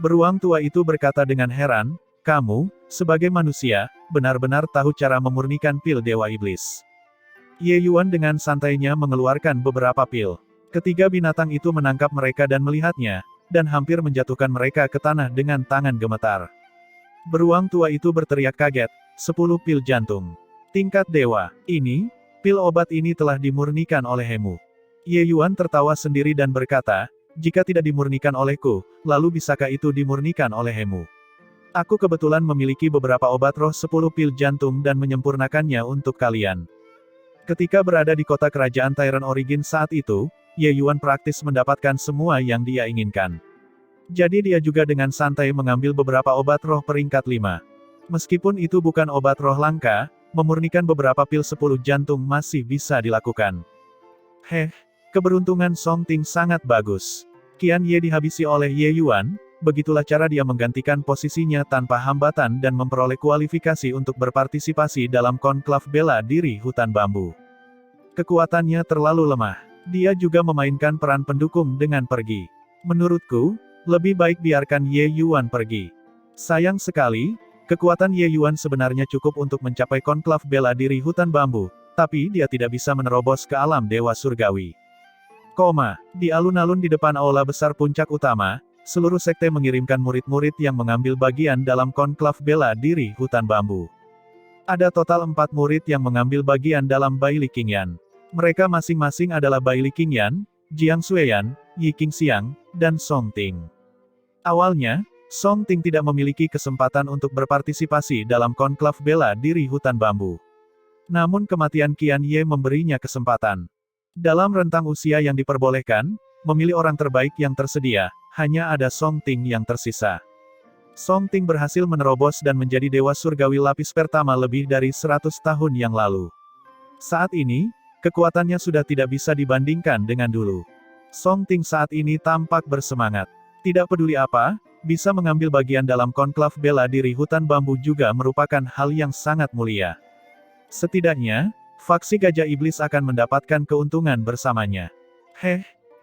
Beruang tua itu berkata dengan heran, kamu, sebagai manusia, benar-benar tahu cara memurnikan pil dewa iblis. Ye Yuan dengan santainya mengeluarkan beberapa pil. Ketiga binatang itu menangkap mereka dan melihatnya, dan hampir menjatuhkan mereka ke tanah dengan tangan gemetar. Beruang tua itu berteriak kaget, 10 pil jantung. Tingkat dewa, ini, pil obat ini telah dimurnikan oleh Hemu. Ye Yuan tertawa sendiri dan berkata, jika tidak dimurnikan olehku, lalu bisakah itu dimurnikan oleh Hemu? Aku kebetulan memiliki beberapa obat roh 10 pil jantung dan menyempurnakannya untuk kalian. Ketika berada di kota kerajaan Tyrant Origin saat itu, Ye Yuan praktis mendapatkan semua yang dia inginkan. Jadi dia juga dengan santai mengambil beberapa obat roh peringkat 5. Meskipun itu bukan obat roh langka, memurnikan beberapa pil 10 jantung masih bisa dilakukan. Keberuntungan Song Ting sangat bagus. Qian Ye dihabisi oleh Ye Yuan, begitulah cara dia menggantikan posisinya tanpa hambatan dan memperoleh kualifikasi untuk berpartisipasi dalam konklav bela diri hutan bambu. Kekuatannya terlalu lemah. Dia juga memainkan peran pendukung dengan pergi. Menurutku, lebih baik biarkan Ye Yuan pergi. Sayang sekali, kekuatan Ye Yuan sebenarnya cukup untuk mencapai konklav bela diri hutan bambu, tapi dia tidak bisa menerobos ke alam dewa surgawi. Di alun-alun di depan aula besar puncak utama, seluruh sekte mengirimkan murid-murid yang mengambil bagian dalam konklav bela diri hutan bambu. Ada total 4 murid yang mengambil bagian dalam Baili Qingyan. Mereka masing-masing adalah Baili Qingyan, Jiang Xueyan, Yi Qingxiang, dan Song Ting. Awalnya, Song Ting tidak memiliki kesempatan untuk berpartisipasi dalam konklav bela diri hutan bambu. Namun kematian Qian Ye memberinya kesempatan. Dalam rentang usia yang diperbolehkan, memilih orang terbaik yang tersedia, hanya ada Song Ting yang tersisa. Song Ting berhasil menerobos dan menjadi dewa surgawi lapis pertama lebih dari 100 tahun yang lalu. Saat ini, kekuatannya sudah tidak bisa dibandingkan dengan dulu. Song Ting saat ini tampak bersemangat. Tidak peduli apa, bisa mengambil bagian dalam konklav bela diri hutan bambu juga merupakan hal yang sangat mulia. Setidaknya, faksi Gajah Iblis akan mendapatkan keuntungan bersamanya.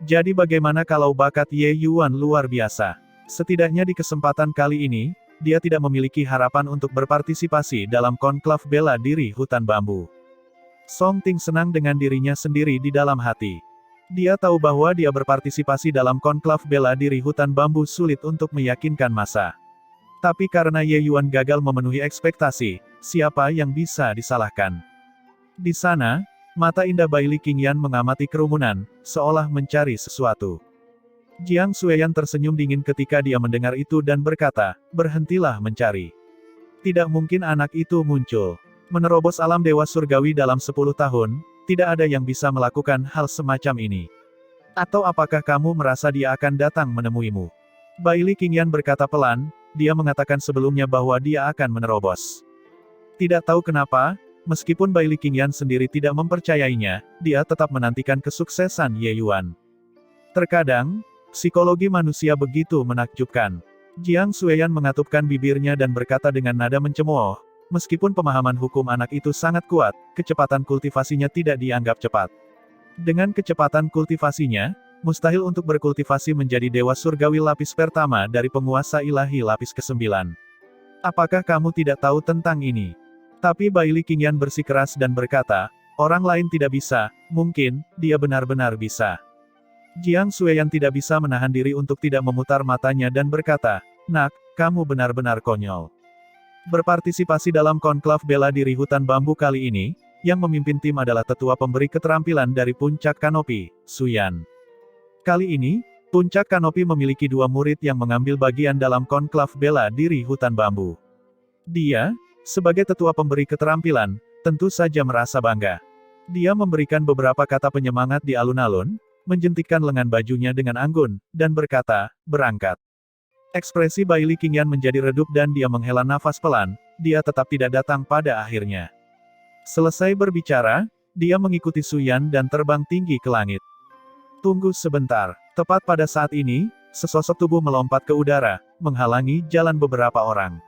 Jadi bagaimana kalau bakat Ye Yuan luar biasa? Setidaknya di kesempatan kali ini, dia tidak memiliki harapan untuk berpartisipasi dalam konklav bela diri hutan bambu. Song Ting senang dengan dirinya sendiri di dalam hati. Dia tahu bahwa dia berpartisipasi dalam konklav bela diri hutan bambu sulit untuk meyakinkan massa. Tapi karena Ye Yuan gagal memenuhi ekspektasi, siapa yang bisa disalahkan? Di sana, mata indah Baili Qingyan mengamati kerumunan, seolah mencari sesuatu. Jiang Xueyan tersenyum dingin ketika dia mendengar itu dan berkata, berhentilah mencari. Tidak mungkin anak itu muncul. Menerobos alam dewa surgawi dalam 10 tahun, tidak ada yang bisa melakukan hal semacam ini. Atau apakah kamu merasa dia akan datang menemuimu? Baili Qingyan berkata pelan, dia mengatakan sebelumnya bahwa dia akan menerobos. Tidak tahu kenapa, meskipun Baili Qingyan sendiri tidak mempercayainya, dia tetap menantikan kesuksesan Ye Yuan. Terkadang, psikologi manusia begitu menakjubkan. Jiang Xueyan mengatupkan bibirnya dan berkata dengan nada mencemooh, meskipun pemahaman hukum anak itu sangat kuat, kecepatan kultivasinya tidak dianggap cepat. Dengan kecepatan kultivasinya, mustahil untuk berkultivasi menjadi dewa surgawi lapis pertama dari penguasa ilahi lapis ke-9. Apakah kamu tidak tahu tentang ini? Tapi Baili Qingyan bersikeras dan berkata, orang lain tidak bisa, mungkin, dia benar-benar bisa. Jiang Xueyan tidak bisa menahan diri untuk tidak memutar matanya dan berkata, nak, kamu benar-benar konyol. Berpartisipasi dalam konklav bela diri hutan bambu kali ini, yang memimpin tim adalah tetua pemberi keterampilan dari Puncak Kanopi, Suyan. Kali ini, Puncak Kanopi memiliki 2 murid yang mengambil bagian dalam konklav bela diri hutan bambu. Dia, sebagai tetua pemberi keterampilan, tentu saja merasa bangga. Dia memberikan beberapa kata penyemangat di alun-alun, menjentikkan lengan bajunya dengan anggun, dan berkata, berangkat. Ekspresi Baili Qingyan menjadi redup dan dia menghela nafas pelan, dia tetap tidak datang pada akhirnya. Selesai berbicara, dia mengikuti Suyan dan terbang tinggi ke langit. Tunggu sebentar, tepat pada saat ini, sesosok tubuh melompat ke udara, menghalangi jalan beberapa orang.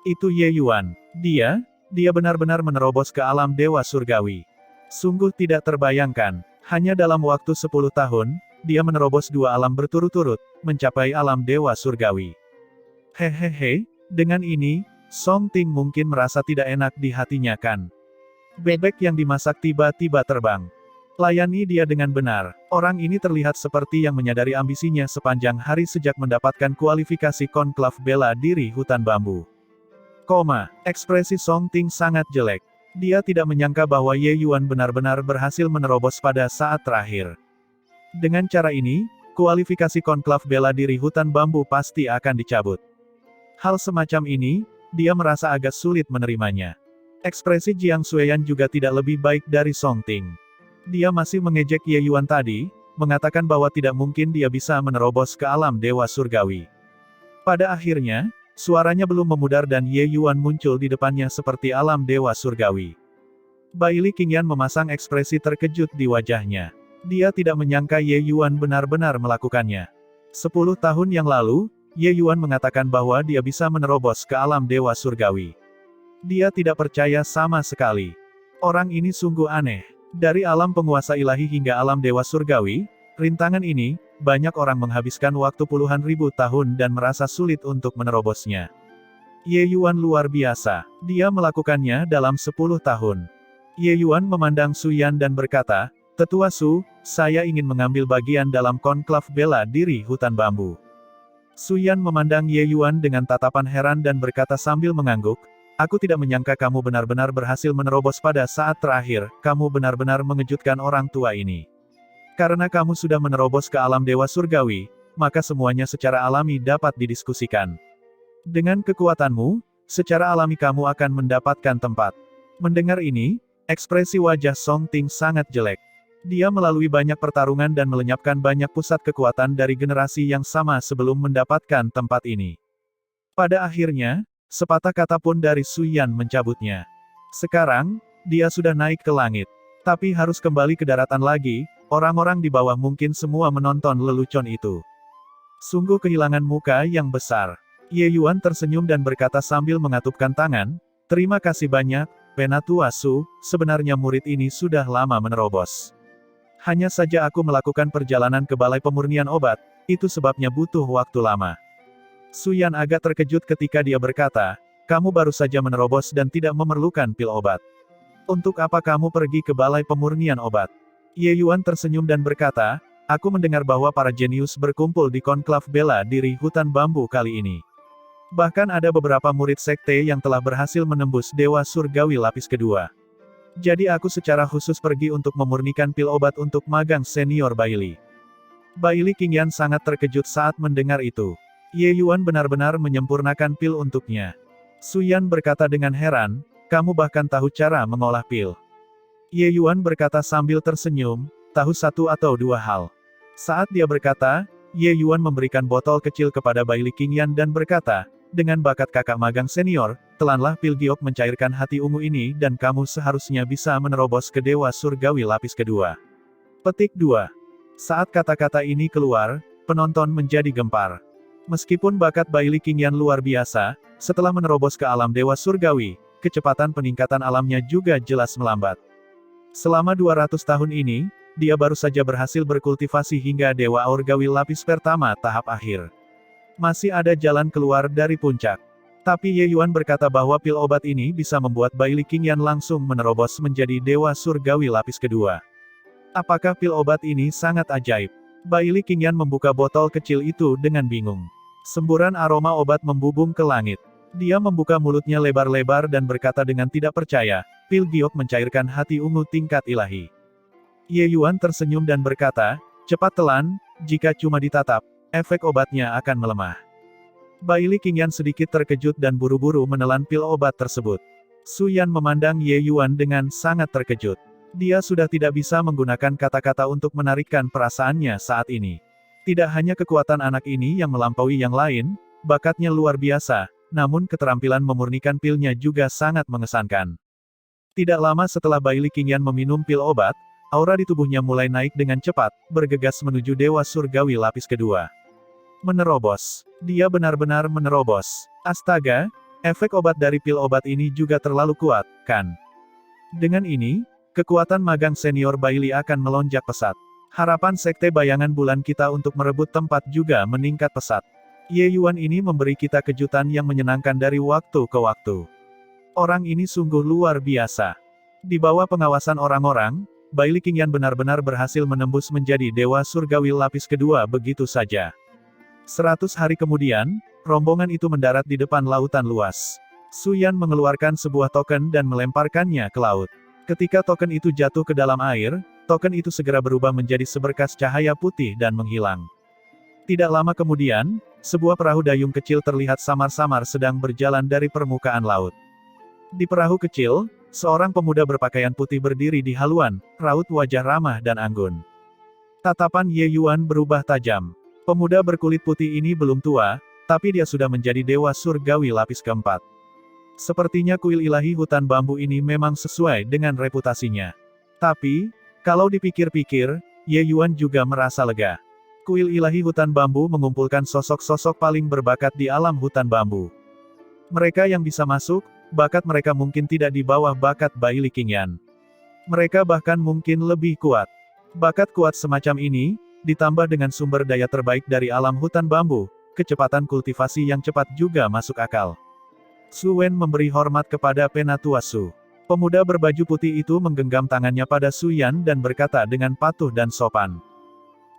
Itu Ye Yuan. Dia benar-benar menerobos ke alam dewa surgawi. Sungguh tidak terbayangkan, hanya dalam waktu 10 tahun, dia menerobos 2 alam berturut-turut, mencapai alam dewa surgawi. Dengan ini, Song Ting mungkin merasa tidak enak di hatinya kan? Bebek yang dimasak tiba-tiba terbang. Layani dia dengan benar. Orang ini terlihat seperti yang menyadari ambisinya sepanjang hari sejak mendapatkan kualifikasi konklav bela diri hutan bambu. Ekspresi Song Ting sangat jelek. Dia tidak menyangka bahwa Ye Yuan benar-benar berhasil menerobos pada saat terakhir. Dengan cara ini, kualifikasi konklav bela diri hutan bambu pasti akan dicabut. Hal semacam ini, dia merasa agak sulit menerimanya. Ekspresi Jiang Xueyan juga tidak lebih baik dari Song Ting. Dia masih mengejek Ye Yuan tadi, mengatakan bahwa tidak mungkin dia bisa menerobos ke alam dewa surgawi. Pada akhirnya, suaranya belum memudar dan Ye Yuan muncul di depannya seperti alam dewa surgawi. Bai Li Qingyan memasang ekspresi terkejut di wajahnya. Dia tidak menyangka Ye Yuan benar-benar melakukannya. 10 tahun yang lalu, Ye Yuan mengatakan bahwa dia bisa menerobos ke alam dewa surgawi. Dia tidak percaya sama sekali. Orang ini sungguh aneh. Dari alam penguasa ilahi hingga alam dewa surgawi, rintangan ini, banyak orang menghabiskan waktu puluhan ribu tahun dan merasa sulit untuk menerobosnya. Ye Yuan luar biasa. Dia melakukannya dalam 10 tahun. Ye Yuan memandang Su Yan dan berkata, "Tetua Su, saya ingin mengambil bagian dalam konklav bela diri hutan bambu." Su Yan memandang Ye Yuan dengan tatapan heran dan berkata sambil mengangguk, "Aku tidak menyangka kamu benar-benar berhasil menerobos pada saat terakhir, kamu benar-benar mengejutkan orang tua ini. Karena kamu sudah menerobos ke alam dewa surgawi, maka semuanya secara alami dapat didiskusikan. Dengan kekuatanmu, secara alami kamu akan mendapatkan tempat." Mendengar ini, ekspresi wajah Song Ting sangat jelek. Dia melalui banyak pertarungan dan melenyapkan banyak pusat kekuatan dari generasi yang sama sebelum mendapatkan tempat ini. Pada akhirnya, sepatah kata pun dari Su Yan mencabutnya. Sekarang, dia sudah naik ke langit. Tapi harus kembali ke daratan lagi, orang-orang di bawah mungkin semua menonton lelucon itu. Sungguh kehilangan muka yang besar. Ye Yuan tersenyum dan berkata sambil mengatupkan tangan, "Terima kasih banyak, Penatua Su, sebenarnya murid ini sudah lama menerobos. Hanya saja aku melakukan perjalanan ke balai pemurnian obat, itu sebabnya butuh waktu lama." Su Yan agak terkejut ketika dia berkata, "Kamu baru saja menerobos dan tidak memerlukan pil obat. Untuk apa kamu pergi ke balai pemurnian obat?" Ye Yuan tersenyum dan berkata, "Aku mendengar bahwa para jenius berkumpul di konklav bela diri hutan bambu kali ini. Bahkan ada beberapa murid sekte yang telah berhasil menembus dewa surgawi lapis kedua. Jadi aku secara khusus pergi untuk memurnikan pil obat untuk magang senior Bai Li." Bai Li Qingyan sangat terkejut saat mendengar itu. Ye Yuan benar-benar menyempurnakan pil untuknya. Su Yan berkata dengan heran, "Kamu bahkan tahu cara mengolah pil." Ye Yuan berkata sambil tersenyum, "Tahu satu atau dua hal." Saat dia berkata, Ye Yuan memberikan botol kecil kepada Bai Li Qingyan dan berkata, "Dengan bakat kakak magang senior, telanlah pil giok mencairkan hati ungu ini dan kamu seharusnya bisa menerobos ke dewa surgawi lapis kedua." Petik 2. Saat kata-kata ini keluar, penonton menjadi gempar. Meskipun bakat Bai Li Qingyan luar biasa, setelah menerobos ke alam dewa surgawi, kecepatan peningkatan alamnya juga jelas melambat. Selama 200 tahun ini, dia baru saja berhasil berkultivasi hingga dewa orgawi lapis pertama tahap akhir. Masih ada jalan keluar dari puncak. Tapi Ye Yuan berkata bahwa pil obat ini bisa membuat Bai Li Qingyan langsung menerobos menjadi dewa surgawi lapis kedua. Apakah pil obat ini sangat ajaib? Bai Li Qingyan membuka botol kecil itu dengan bingung. Semburan aroma obat membubung ke langit. Dia membuka mulutnya lebar-lebar dan berkata dengan tidak percaya, "Pil giok mencairkan hati ungu tingkat ilahi." Ye Yuan tersenyum dan berkata, "Cepat telan, jika cuma ditatap, efek obatnya akan melemah." Bai Li Qingyan sedikit terkejut dan buru-buru menelan pil obat tersebut. Su Yan memandang Ye Yuan dengan sangat terkejut. Dia sudah tidak bisa menggunakan kata-kata untuk menarikkan perasaannya saat ini. Tidak hanya kekuatan anak ini yang melampaui yang lain, bakatnya luar biasa, namun keterampilan memurnikan pilnya juga sangat mengesankan. Tidak lama setelah Bai Li Qingyan meminum pil obat, aura di tubuhnya mulai naik dengan cepat, bergegas menuju dewa surgawi lapis kedua. Menerobos. Dia benar-benar menerobos. Astaga, efek obat dari pil obat ini juga terlalu kuat, kan? Dengan ini, kekuatan magang senior Bai Li akan melonjak pesat. Harapan Sekte Bayangan Bulan kita untuk merebut tempat juga meningkat pesat. Ye Yuan ini memberi kita kejutan yang menyenangkan dari waktu ke waktu. Orang ini sungguh luar biasa. Di bawah pengawasan orang-orang, Bai Liqingyan benar-benar berhasil menembus menjadi Dewa Surgawi lapis kedua begitu saja. 100 hari kemudian, rombongan itu mendarat di depan lautan luas. Su Yan mengeluarkan sebuah token dan melemparkannya ke laut. Ketika token itu jatuh ke dalam air, token itu segera berubah menjadi seberkas cahaya putih dan menghilang. Tidak lama kemudian, sebuah perahu dayung kecil terlihat samar-samar sedang berjalan dari permukaan laut. Di perahu kecil, seorang pemuda berpakaian putih berdiri di haluan, raut wajah ramah dan anggun. Tatapan Ye Yuan berubah tajam. Pemuda berkulit putih ini belum tua, tapi dia sudah menjadi Dewa Surgawi lapis keempat. Sepertinya kuil ilahi hutan bambu ini memang sesuai dengan reputasinya. Tapi, kalau dipikir-pikir, Ye Yuan juga merasa lega. Kuil ilahi hutan bambu mengumpulkan sosok-sosok paling berbakat di alam hutan bambu. Mereka yang bisa masuk, bakat mereka mungkin tidak di bawah bakat Bai Liqingyan. Mereka bahkan mungkin lebih kuat. Bakat kuat semacam ini, ditambah dengan sumber daya terbaik dari alam hutan bambu, kecepatan kultivasi yang cepat juga masuk akal. Su Wen memberi hormat kepada Penatua Su. Pemuda berbaju putih itu menggenggam tangannya pada Su Yan dan berkata dengan patuh dan sopan.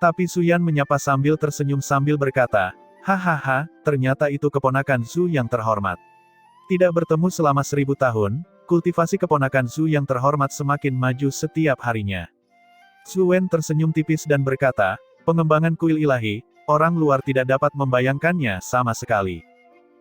Tapi Su Yan menyapa sambil tersenyum sambil berkata, "Hahaha, ternyata itu keponakan Su yang terhormat." Tidak bertemu selama 1000 tahun, kultivasi keponakan Su yang terhormat semakin maju setiap harinya. Su Wen tersenyum tipis dan berkata, "Pengembangan kuil ilahi, orang luar tidak dapat membayangkannya sama sekali."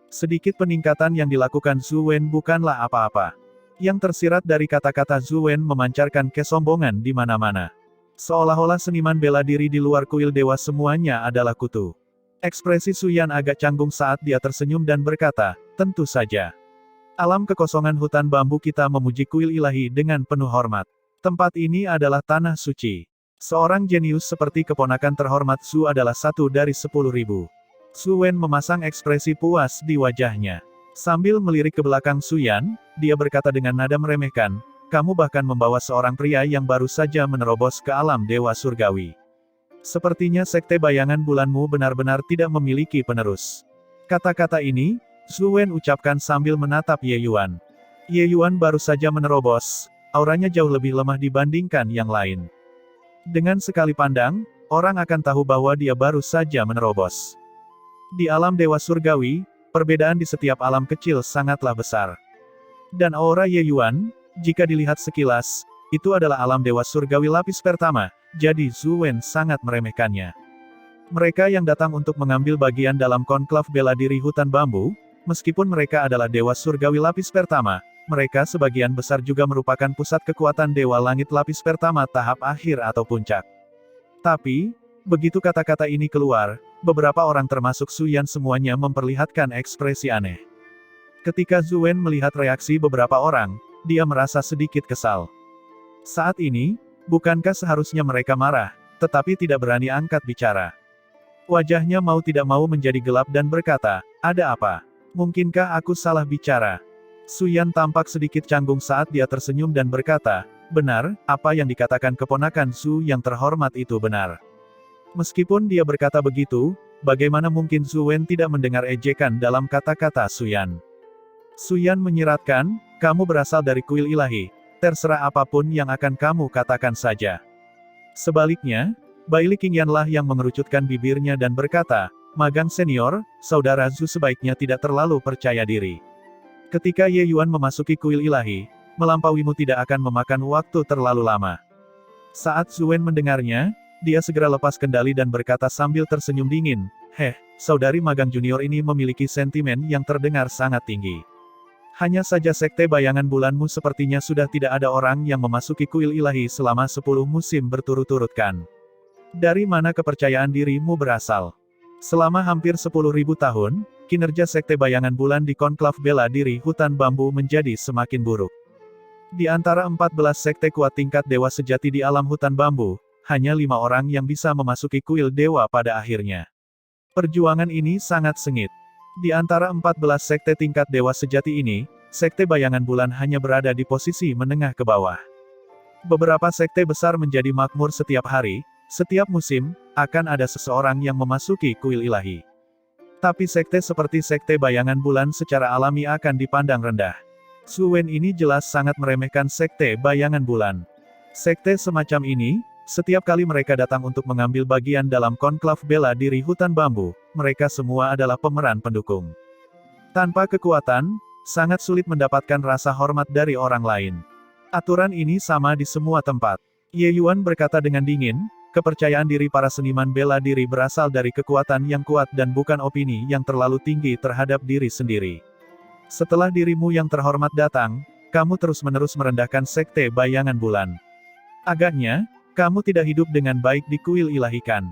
Sedikit peningkatan yang dilakukan Su Wen bukanlah apa-apa. Yang tersirat dari kata-kata Su Wen memancarkan kesombongan di mana-mana. Seolah-olah seniman bela diri di luar kuil dewa semuanya adalah kutu. Ekspresi Su Yan agak canggung saat dia tersenyum dan berkata, "Tentu saja. Alam kekosongan hutan bambu kita memuji kuil ilahi dengan penuh hormat. Tempat ini adalah tanah suci. Seorang jenius seperti keponakan terhormat Su adalah satu dari 10.000. Su Wen memasang ekspresi puas di wajahnya. Sambil melirik ke belakang Su Yan, dia berkata dengan nada meremehkan, "Kamu bahkan membawa seorang pria yang baru saja menerobos ke alam Dewa Surgawi. Sepertinya sekte bayangan bulanmu benar-benar tidak memiliki penerus." Kata-kata ini, Su Wen ucapkan sambil menatap Ye Yuan. Ye Yuan baru saja menerobos, auranya jauh lebih lemah dibandingkan yang lain. Dengan sekali pandang, orang akan tahu bahwa dia baru saja menerobos. Di alam Dewa Surgawi, perbedaan di setiap alam kecil sangatlah besar. Dan aura Ye Yuan, jika dilihat sekilas, itu adalah alam Dewa Surgawi lapis pertama, jadi Su Wen sangat meremehkannya. Mereka yang datang untuk mengambil bagian dalam konklav bela diri hutan bambu, meskipun mereka adalah Dewa Surgawi lapis pertama, mereka sebagian besar juga merupakan pusat kekuatan Dewa Langit lapis pertama tahap akhir atau puncak. Tapi, begitu kata-kata ini keluar, beberapa orang termasuk Su Yan semuanya memperlihatkan ekspresi aneh. Ketika Su Wen melihat reaksi beberapa orang, dia merasa sedikit kesal. Saat ini, bukankah seharusnya mereka marah, tetapi tidak berani angkat bicara. Wajahnya mau tidak mau menjadi gelap dan berkata, "Ada apa? Mungkinkah aku salah bicara?" Su Yan tampak sedikit canggung saat dia tersenyum dan berkata, "Benar, apa yang dikatakan keponakan Su yang terhormat itu benar." Meskipun dia berkata begitu, bagaimana mungkin Su Wen tidak mendengar ejekan dalam kata-kata Su Yan. Su Yan menyiratkan, "Kamu berasal dari kuil ilahi, terserah apapun yang akan kamu katakan saja." Sebaliknya, Bai Liqingyanlah yang mengerucutkan bibirnya dan berkata, "Magang senior, saudara Zu sebaiknya tidak terlalu percaya diri. Ketika Ye Yuan memasuki kuil ilahi, melampauimu tidak akan memakan waktu terlalu lama." Saat Su Wen mendengarnya, dia segera lepas kendali dan berkata sambil tersenyum dingin, saudari magang junior ini memiliki sentimen yang terdengar sangat tinggi. Hanya saja sekte bayangan bulanmu sepertinya sudah tidak ada orang yang memasuki kuil ilahi selama 10 musim berturut-turut kan. Dari mana kepercayaan dirimu berasal? Selama hampir 10.000 tahun, kinerja sekte bayangan bulan di konklav bela diri hutan bambu menjadi semakin buruk. Di antara 14 sekte kuat tingkat dewa sejati di alam hutan bambu, hanya 5 orang yang bisa memasuki kuil dewa pada akhirnya. Perjuangan ini sangat sengit. Di antara 14 sekte tingkat dewa sejati ini, sekte bayangan bulan hanya berada di posisi menengah ke bawah. Beberapa sekte besar menjadi makmur setiap hari, setiap musim, akan ada seseorang yang memasuki kuil ilahi. Tapi sekte seperti sekte bayangan bulan secara alami akan dipandang rendah. Su Wen ini jelas sangat meremehkan sekte bayangan bulan. Sekte semacam ini, setiap kali mereka datang untuk mengambil bagian dalam konklav bela diri hutan bambu, mereka semua adalah pemeran pendukung. Tanpa kekuatan, sangat sulit mendapatkan rasa hormat dari orang lain. Aturan ini sama di semua tempat. Ye Yuan berkata dengan dingin, kepercayaan diri para seniman bela diri berasal dari kekuatan yang kuat dan bukan opini yang terlalu tinggi terhadap diri sendiri. Setelah dirimu yang terhormat datang, kamu terus-menerus merendahkan sekte bayangan bulan. Agaknya, kamu tidak hidup dengan baik di kuil ilahi kan?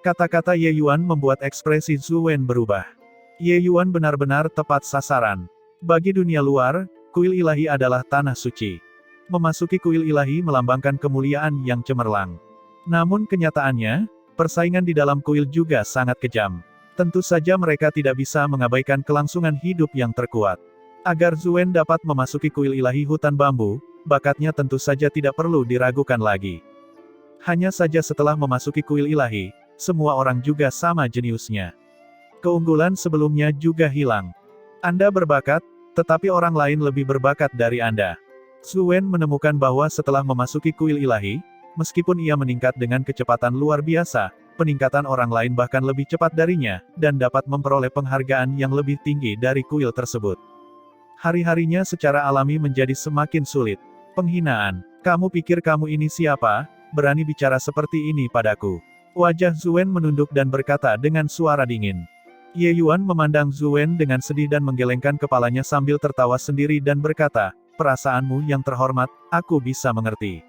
Kata-kata Ye Yuan membuat ekspresi Zhu Wen berubah. Ye Yuan benar-benar tepat sasaran. Bagi dunia luar, kuil ilahi adalah tanah suci. Memasuki kuil ilahi melambangkan kemuliaan yang cemerlang. Namun kenyataannya, persaingan di dalam kuil juga sangat kejam. Tentu saja mereka tidak bisa mengabaikan kelangsungan hidup yang terkuat. Agar Zhu Wen dapat memasuki kuil ilahi hutan bambu, bakatnya tentu saja tidak perlu diragukan lagi. Hanya saja setelah memasuki kuil ilahi, semua orang juga sama jeniusnya. Keunggulan sebelumnya juga hilang. Anda berbakat, tetapi orang lain lebih berbakat dari Anda. Zhu Wen menemukan bahwa setelah memasuki kuil ilahi, meskipun ia meningkat dengan kecepatan luar biasa, peningkatan orang lain bahkan lebih cepat darinya, dan dapat memperoleh penghargaan yang lebih tinggi dari kuil tersebut. Hari-harinya secara alami menjadi semakin sulit. Penghinaan. Kamu pikir kamu ini siapa, berani bicara seperti ini padaku? Wajah Zhu Wen menunduk dan berkata dengan suara dingin. Ye Yuan memandang Zhu Wen dengan sedih dan menggelengkan kepalanya sambil tertawa sendiri dan berkata, perasaanmu yang terhormat, aku bisa mengerti.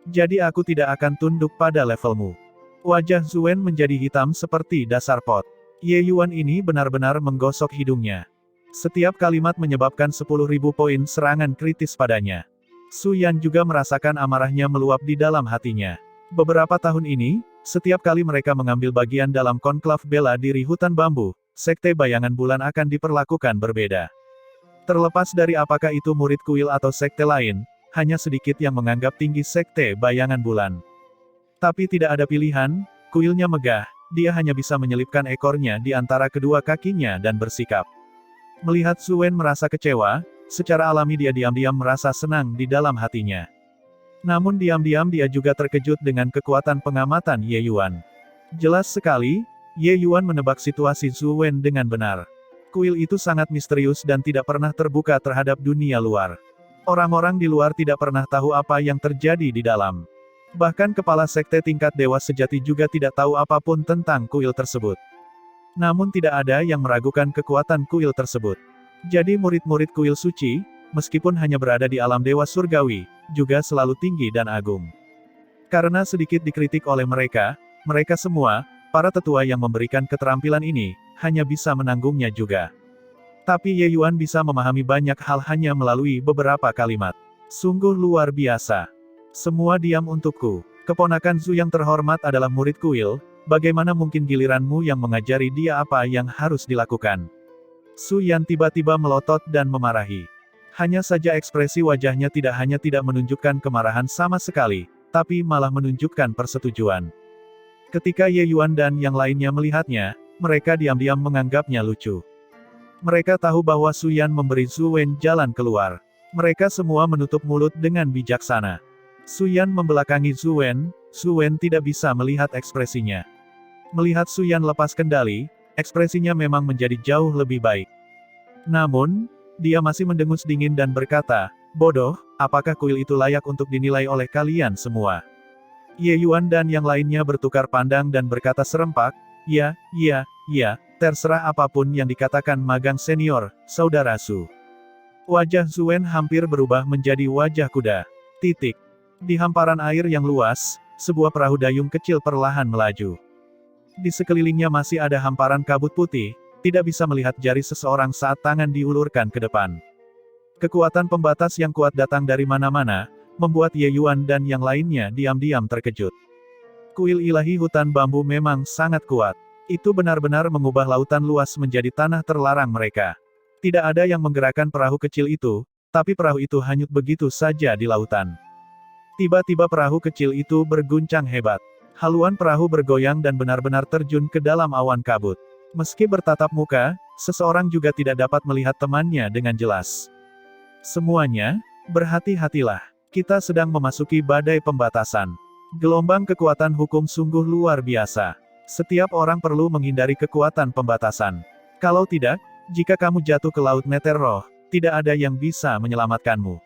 Jadi aku tidak akan tunduk pada levelmu. Wajah Zhu Wen menjadi hitam seperti dasar pot. Ye Yuan ini benar-benar menggosok hidungnya. Setiap kalimat menyebabkan 10.000 poin serangan kritis padanya. Su Yan juga merasakan amarahnya meluap di dalam hatinya. Beberapa tahun ini, setiap kali mereka mengambil bagian dalam konklav bela diri hutan bambu, sekte bayangan bulan akan diperlakukan berbeda. Terlepas dari apakah itu murid kuil atau sekte lain, hanya sedikit yang menganggap tinggi sekte bayangan bulan. Tapi tidak ada pilihan, kuilnya megah, dia hanya bisa menyelipkan ekornya di antara kedua kakinya dan bersikap. Melihat Zhu Wen merasa kecewa, secara alami dia diam-diam merasa senang di dalam hatinya. Namun diam-diam dia juga terkejut dengan kekuatan pengamatan Ye Yuan. Jelas sekali, Ye Yuan menebak situasi Zhu Wen dengan benar. Kuil itu sangat misterius dan tidak pernah terbuka terhadap dunia luar. Orang-orang di luar tidak pernah tahu apa yang terjadi di dalam. Bahkan kepala sekte tingkat dewa sejati juga tidak tahu apapun tentang kuil tersebut. Namun tidak ada yang meragukan kekuatan kuil tersebut. Jadi murid-murid kuil suci, meskipun hanya berada di alam dewa surgawi, juga selalu tinggi dan agung. Karena sedikit dikritik oleh mereka semua, para tetua yang memberikan keterampilan ini, hanya bisa menanggungnya juga. Tapi Ye Yuan bisa memahami banyak hal hanya melalui beberapa kalimat. Sungguh luar biasa. Semua diam untukku. Keponakan Zhu yang terhormat adalah murid kuil, bagaimana mungkin giliranmu yang mengajari dia apa yang harus dilakukan? Su Yan tiba-tiba melotot dan memarahi. Hanya saja ekspresi wajahnya tidak hanya tidak menunjukkan kemarahan sama sekali, tapi malah menunjukkan persetujuan. Ketika Ye Yuan dan yang lainnya melihatnya, mereka diam-diam menganggapnya lucu. Mereka tahu bahwa Su Yan memberi Zhu Wen jalan keluar. Mereka semua menutup mulut dengan bijaksana. Su Yan membelakangi Zhu Wen tidak bisa melihat ekspresinya. Melihat Su Yan lepas kendali, ekspresinya memang menjadi jauh lebih baik. Namun, dia masih mendengus dingin dan berkata, bodoh, apakah kuil itu layak untuk dinilai oleh kalian semua? Ye Yuan dan yang lainnya bertukar pandang dan berkata serempak, ya, terserah apapun yang dikatakan magang senior, saudara Su. Wajah Zhu Wen hampir berubah menjadi wajah kuda. Titik. Di hamparan air yang luas, sebuah perahu dayung kecil perlahan melaju. Di sekelilingnya masih ada hamparan kabut putih, tidak bisa melihat jari seseorang saat tangan diulurkan ke depan. Kekuatan pembatas yang kuat datang dari mana-mana, membuat Ye Yuan dan yang lainnya diam-diam terkejut. Kuil ilahi hutan bambu memang sangat kuat. Itu benar-benar mengubah lautan luas menjadi tanah terlarang mereka. Tidak ada yang menggerakkan perahu kecil itu, tapi perahu itu hanyut begitu saja di lautan. Tiba-tiba perahu kecil itu berguncang hebat. Haluan perahu bergoyang dan benar-benar terjun ke dalam awan kabut. Meski bertatap muka, seseorang juga tidak dapat melihat temannya dengan jelas. Semuanya, berhati-hatilah. Kita sedang memasuki badai pembatasan. Gelombang kekuatan hukum sungguh luar biasa. Setiap orang perlu menghindari kekuatan pembatasan. Kalau tidak, jika kamu jatuh ke laut neter roh, tidak ada yang bisa menyelamatkanmu.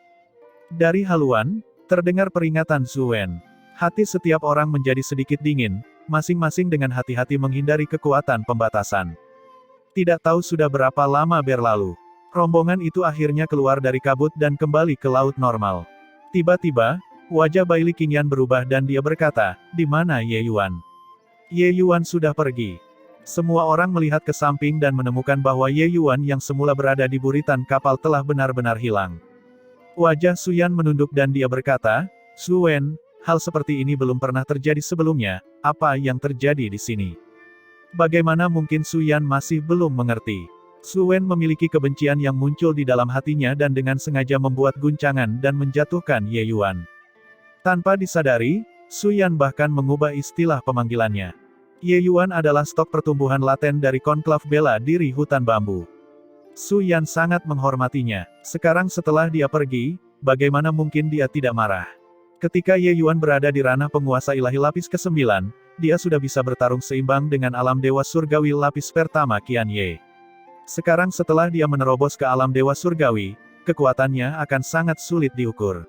Dari haluan, terdengar peringatan Zuen. Hati setiap orang menjadi sedikit dingin, masing-masing dengan hati-hati menghindari kekuatan pembatasan. Tidak tahu sudah berapa lama berlalu. Rombongan itu akhirnya keluar dari kabut dan kembali ke laut normal. Tiba-tiba, wajah Bai Qingyan berubah dan dia berkata, "Di mana Ye Yuan?" Ye Yuan sudah pergi. Semua orang melihat ke samping dan menemukan bahwa Ye Yuan yang semula berada di buritan kapal telah benar-benar hilang. Wajah Suyan menunduk dan dia berkata, "Zuen, hal seperti ini belum pernah terjadi sebelumnya, apa yang terjadi di sini?" Bagaimana mungkin Suyan masih belum mengerti? Zuen memiliki kebencian yang muncul di dalam hatinya dan dengan sengaja membuat guncangan dan menjatuhkan Ye Yuan. Tanpa disadari, Suyan bahkan mengubah istilah pemanggilannya. Ye Yuan adalah stok pertumbuhan laten dari konklav bela diri hutan bambu. Suyan sangat menghormatinya. Sekarang setelah dia pergi, bagaimana mungkin dia tidak marah? Ketika Ye Yuan berada di ranah penguasa ilahi lapis ke-9, dia sudah bisa bertarung seimbang dengan alam dewa surgawi lapis pertama Qian Ye. Sekarang setelah dia menerobos ke alam dewa surgawi, kekuatannya akan sangat sulit diukur.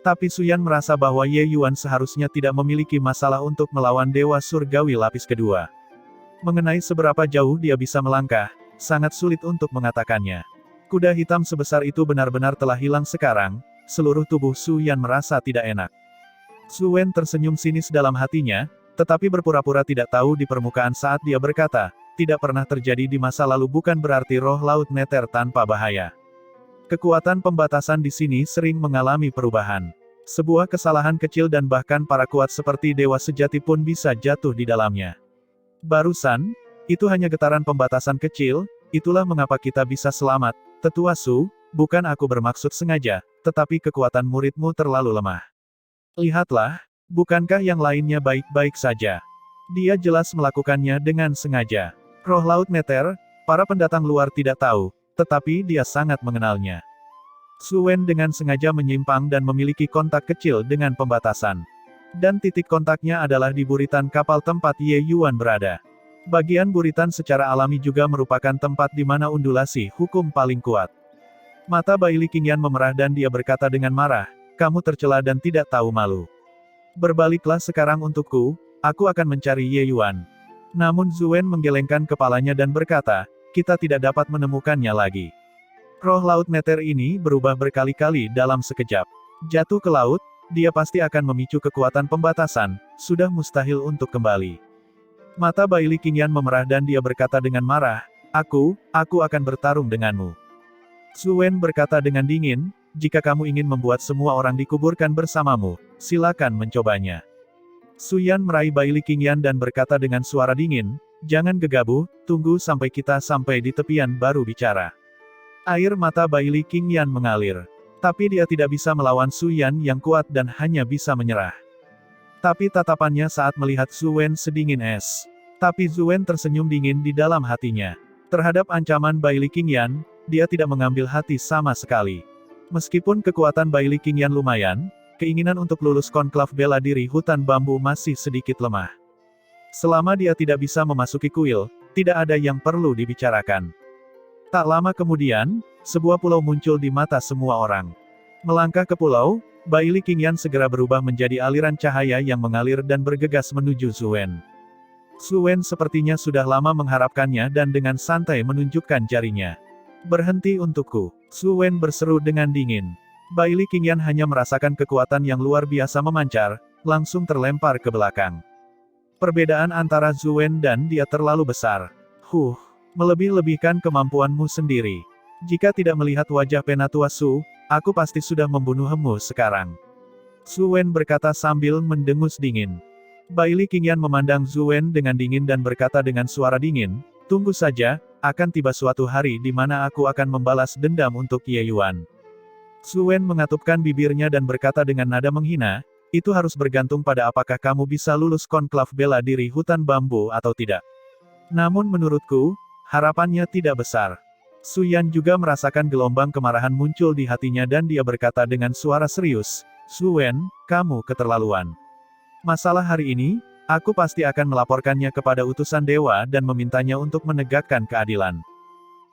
Tapi Suyan merasa bahwa Ye Yuan seharusnya tidak memiliki masalah untuk melawan dewa surgawi lapis kedua. Mengenai seberapa jauh dia bisa melangkah, sangat sulit untuk mengatakannya. Kuda hitam sebesar itu benar-benar telah hilang sekarang. Seluruh tubuh Suyan merasa tidak enak. Zuen tersenyum sinis dalam hatinya, tetapi berpura-pura tidak tahu di permukaan saat dia berkata, "Tidak pernah terjadi di masa lalu bukan berarti roh laut neter tanpa bahaya. Kekuatan pembatasan di sini sering mengalami perubahan. Sebuah kesalahan kecil dan bahkan para kuat seperti dewa sejati pun bisa jatuh di dalamnya. Barusan, itu hanya getaran pembatasan kecil, itulah mengapa kita bisa selamat. Tetua Su, bukan aku bermaksud sengaja, tetapi kekuatan muridmu terlalu lemah. Lihatlah, bukankah yang lainnya baik-baik saja? Dia jelas melakukannya dengan sengaja. Roh laut neter, para pendatang luar tidak tahu, tetapi dia sangat mengenalnya." Zuen dengan sengaja menyimpang dan memiliki kontak kecil dengan pembatasan. Dan titik kontaknya adalah di buritan kapal tempat Ye Yuan berada. Bagian buritan secara alami juga merupakan tempat di mana undulasi hukum paling kuat. Mata Bai Qingyan memerah dan dia berkata dengan marah, "Kamu tercela dan tidak tahu malu. Berbaliklah sekarang untukku, aku akan mencari Ye Yuan." Namun Zuen menggelengkan kepalanya dan berkata, "Kita tidak dapat menemukannya lagi. Roh laut neter ini berubah berkali-kali dalam sekejap. Jatuh ke laut, dia pasti akan memicu kekuatan pembatasan, sudah mustahil untuk kembali." Mata Bai Qingyan memerah dan dia berkata dengan marah, Aku akan bertarung denganmu." Zuen berkata dengan dingin, "Jika kamu ingin membuat semua orang dikuburkan bersamamu, silakan mencobanya." Suyan meraih Bai Qingyan dan berkata dengan suara dingin, "Jangan gegabah, tunggu sampai kita sampai di tepian baru bicara." Air mata Bai Qingyan mengalir. Tapi dia tidak bisa melawan Suyan yang kuat dan hanya bisa menyerah. Tapi tatapannya saat melihat Zuen sedingin es. Tapi Zuen tersenyum dingin di dalam hatinya. Terhadap ancaman Bai Qingyan, dia tidak mengambil hati sama sekali. Meskipun kekuatan Bai Qingyan lumayan, keinginan untuk lulus konklav bela diri hutan bambu masih sedikit lemah. Selama dia tidak bisa memasuki kuil, tidak ada yang perlu dibicarakan. Tak lama kemudian, sebuah pulau muncul di mata semua orang. Melangkah ke pulau, Bai Qingyan segera berubah menjadi aliran cahaya yang mengalir dan bergegas menuju Zuen. Zuen sepertinya sudah lama mengharapkannya dan dengan santai menunjukkan jarinya. "Berhenti untukku," Zuen berseru dengan dingin. Bai Qingyan hanya merasakan kekuatan yang luar biasa memancar, langsung terlempar ke belakang. Perbedaan antara Zuen dan dia terlalu besar. Melebih-lebihkan kemampuanmu sendiri. Jika tidak melihat wajah Penatua Su, aku pasti sudah membunuhmu sekarang." Zuen berkata sambil mendengus dingin. Bai Qingyan memandang Zuen dengan dingin dan berkata dengan suara dingin, "Tunggu saja, akan tiba suatu hari di mana aku akan membalas dendam untuk Ye Yuan." Zuen mengatupkan bibirnya dan berkata dengan nada menghina, "Itu harus bergantung pada apakah kamu bisa lulus konklav bela diri hutan bambu atau tidak. Namun menurutku, harapannya tidak besar." Suyan juga merasakan gelombang kemarahan muncul di hatinya dan dia berkata dengan suara serius, Zuwen, kamu keterlaluan. Masalah hari ini, aku pasti akan melaporkannya kepada utusan dewa dan memintanya untuk menegakkan keadilan.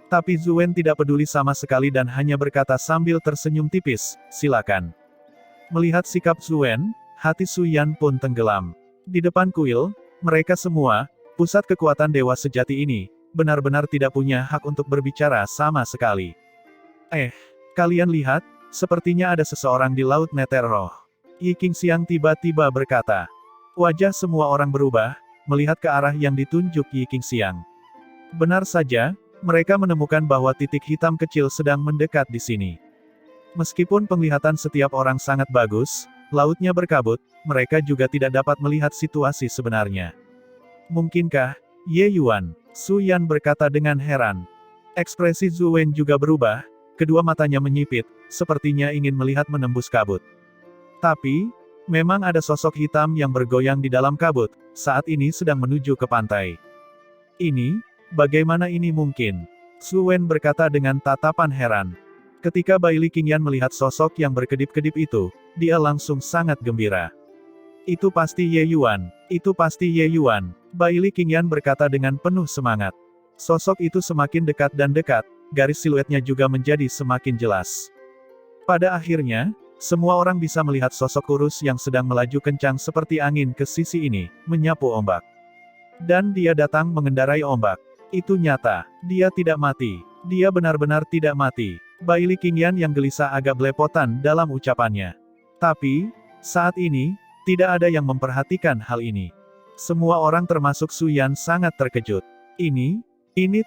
Tapi Zuwen tidak peduli sama sekali dan hanya berkata sambil tersenyum tipis, silakan. Melihat sikap Zuwen, hati Su Yan pun tenggelam. Di depan kuil, mereka semua, pusat kekuatan dewa sejati ini, benar-benar tidak punya hak untuk berbicara sama sekali. Kalian lihat, sepertinya ada seseorang di Laut Nether Roh. Yi Qingxiang tiba-tiba berkata. Wajah semua orang berubah, melihat ke arah yang ditunjuk Yi Qingxiang. Benar saja, mereka menemukan bahwa titik hitam kecil sedang mendekat di sini. Meskipun penglihatan setiap orang sangat bagus, lautnya berkabut, mereka juga tidak dapat melihat situasi sebenarnya. Mungkinkah, Ye Yuan? Su Yan berkata dengan heran. Ekspresi Zhu Wen juga berubah, kedua matanya menyipit, sepertinya ingin melihat menembus kabut. Tapi, memang ada sosok hitam yang bergoyang di dalam kabut, saat ini sedang menuju ke pantai. Ini, bagaimana ini mungkin? Su Wen berkata dengan tatapan heran. Ketika Bai Li Qingyan melihat sosok yang berkedip-kedip itu, dia langsung sangat gembira. Itu pasti Ye Yuan, itu pasti Ye Yuan, Bai Li Qingyan berkata dengan penuh semangat. Sosok itu semakin dekat dan dekat, garis siluetnya juga menjadi semakin jelas. Pada akhirnya, semua orang bisa melihat sosok kurus yang sedang melaju kencang seperti angin ke sisi ini, menyapu ombak. Dan dia datang mengendarai ombak. Itu nyata, dia tidak mati. Dia benar-benar tidak mati. Bai Li Qingyan yang gelisah agak belepotan dalam ucapannya. Tapi, saat ini, tidak ada yang memperhatikan hal ini. Semua orang termasuk Su Yan sangat terkejut. Ini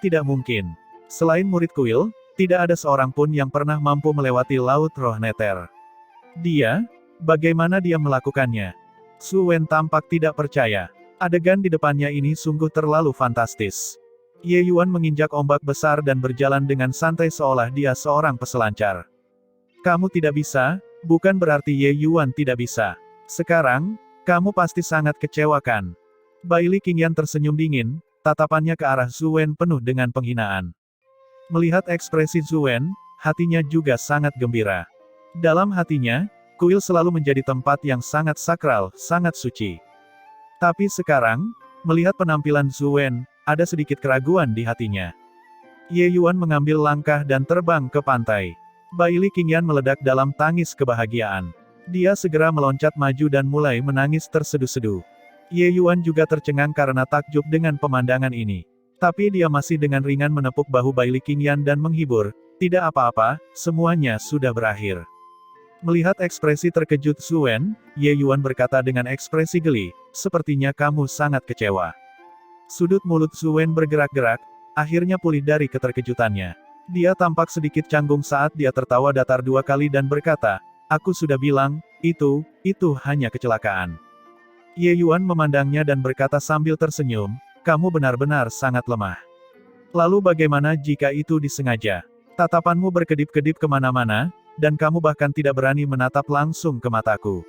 tidak mungkin. Selain murid kuil, tidak ada seorang pun yang pernah mampu melewati Laut Roh Nether. Bagaimana dia melakukannya? Su Wen tampak tidak percaya. Adegan di depannya ini sungguh terlalu fantastis. Ye Yuan menginjak ombak besar dan berjalan dengan santai seolah dia seorang peselancar. Kamu tidak bisa, bukan berarti Ye Yuan tidak bisa. Sekarang, kamu pasti sangat kecewakan. Bai Li Qingyan tersenyum dingin, tatapannya ke arah Su Wen penuh dengan penghinaan. Melihat ekspresi Su Wen, hatinya juga sangat gembira. Dalam hatinya, kuil selalu menjadi tempat yang sangat sakral, sangat suci. Tapi sekarang, melihat penampilan Su Wen, ada sedikit keraguan di hatinya. Ye Yuan mengambil langkah dan terbang ke pantai. Bai Li Qingyan meledak dalam tangis kebahagiaan. Dia segera meloncat maju dan mulai menangis terseduh-seduh. Ye Yuan juga tercengang karena takjub dengan pemandangan ini. Tapi dia masih dengan ringan menepuk bahu Bai Li Qingyan dan menghibur, tidak apa-apa, semuanya sudah berakhir. Melihat ekspresi terkejut Su Wen, Ye Yuan berkata dengan ekspresi geli, sepertinya kamu sangat kecewa. Sudut mulut Su Wen bergerak-gerak, akhirnya pulih dari keterkejutannya. Dia tampak sedikit canggung saat dia tertawa datar 2 kali dan berkata, aku sudah bilang, itu hanya kecelakaan. Ye Yuan memandangnya dan berkata sambil tersenyum, kamu benar-benar sangat lemah. Lalu bagaimana jika itu disengaja? Tatapanmu berkedip-kedip kemana-mana, dan kamu bahkan tidak berani menatap langsung ke mataku.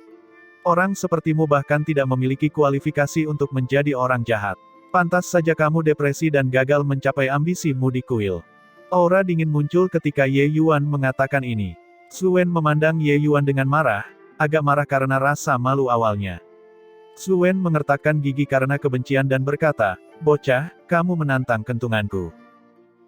Orang sepertimu bahkan tidak memiliki kualifikasi untuk menjadi orang jahat. Pantas saja kamu depresi dan gagal mencapai ambisimu di kuil. Aura dingin muncul ketika Ye Yuan mengatakan ini. Su Wen memandang Ye Yuan dengan marah, agak marah karena rasa malu awalnya. Su Wen mengertakkan gigi karena kebencian dan berkata, bocah, kamu menantang kentunganku.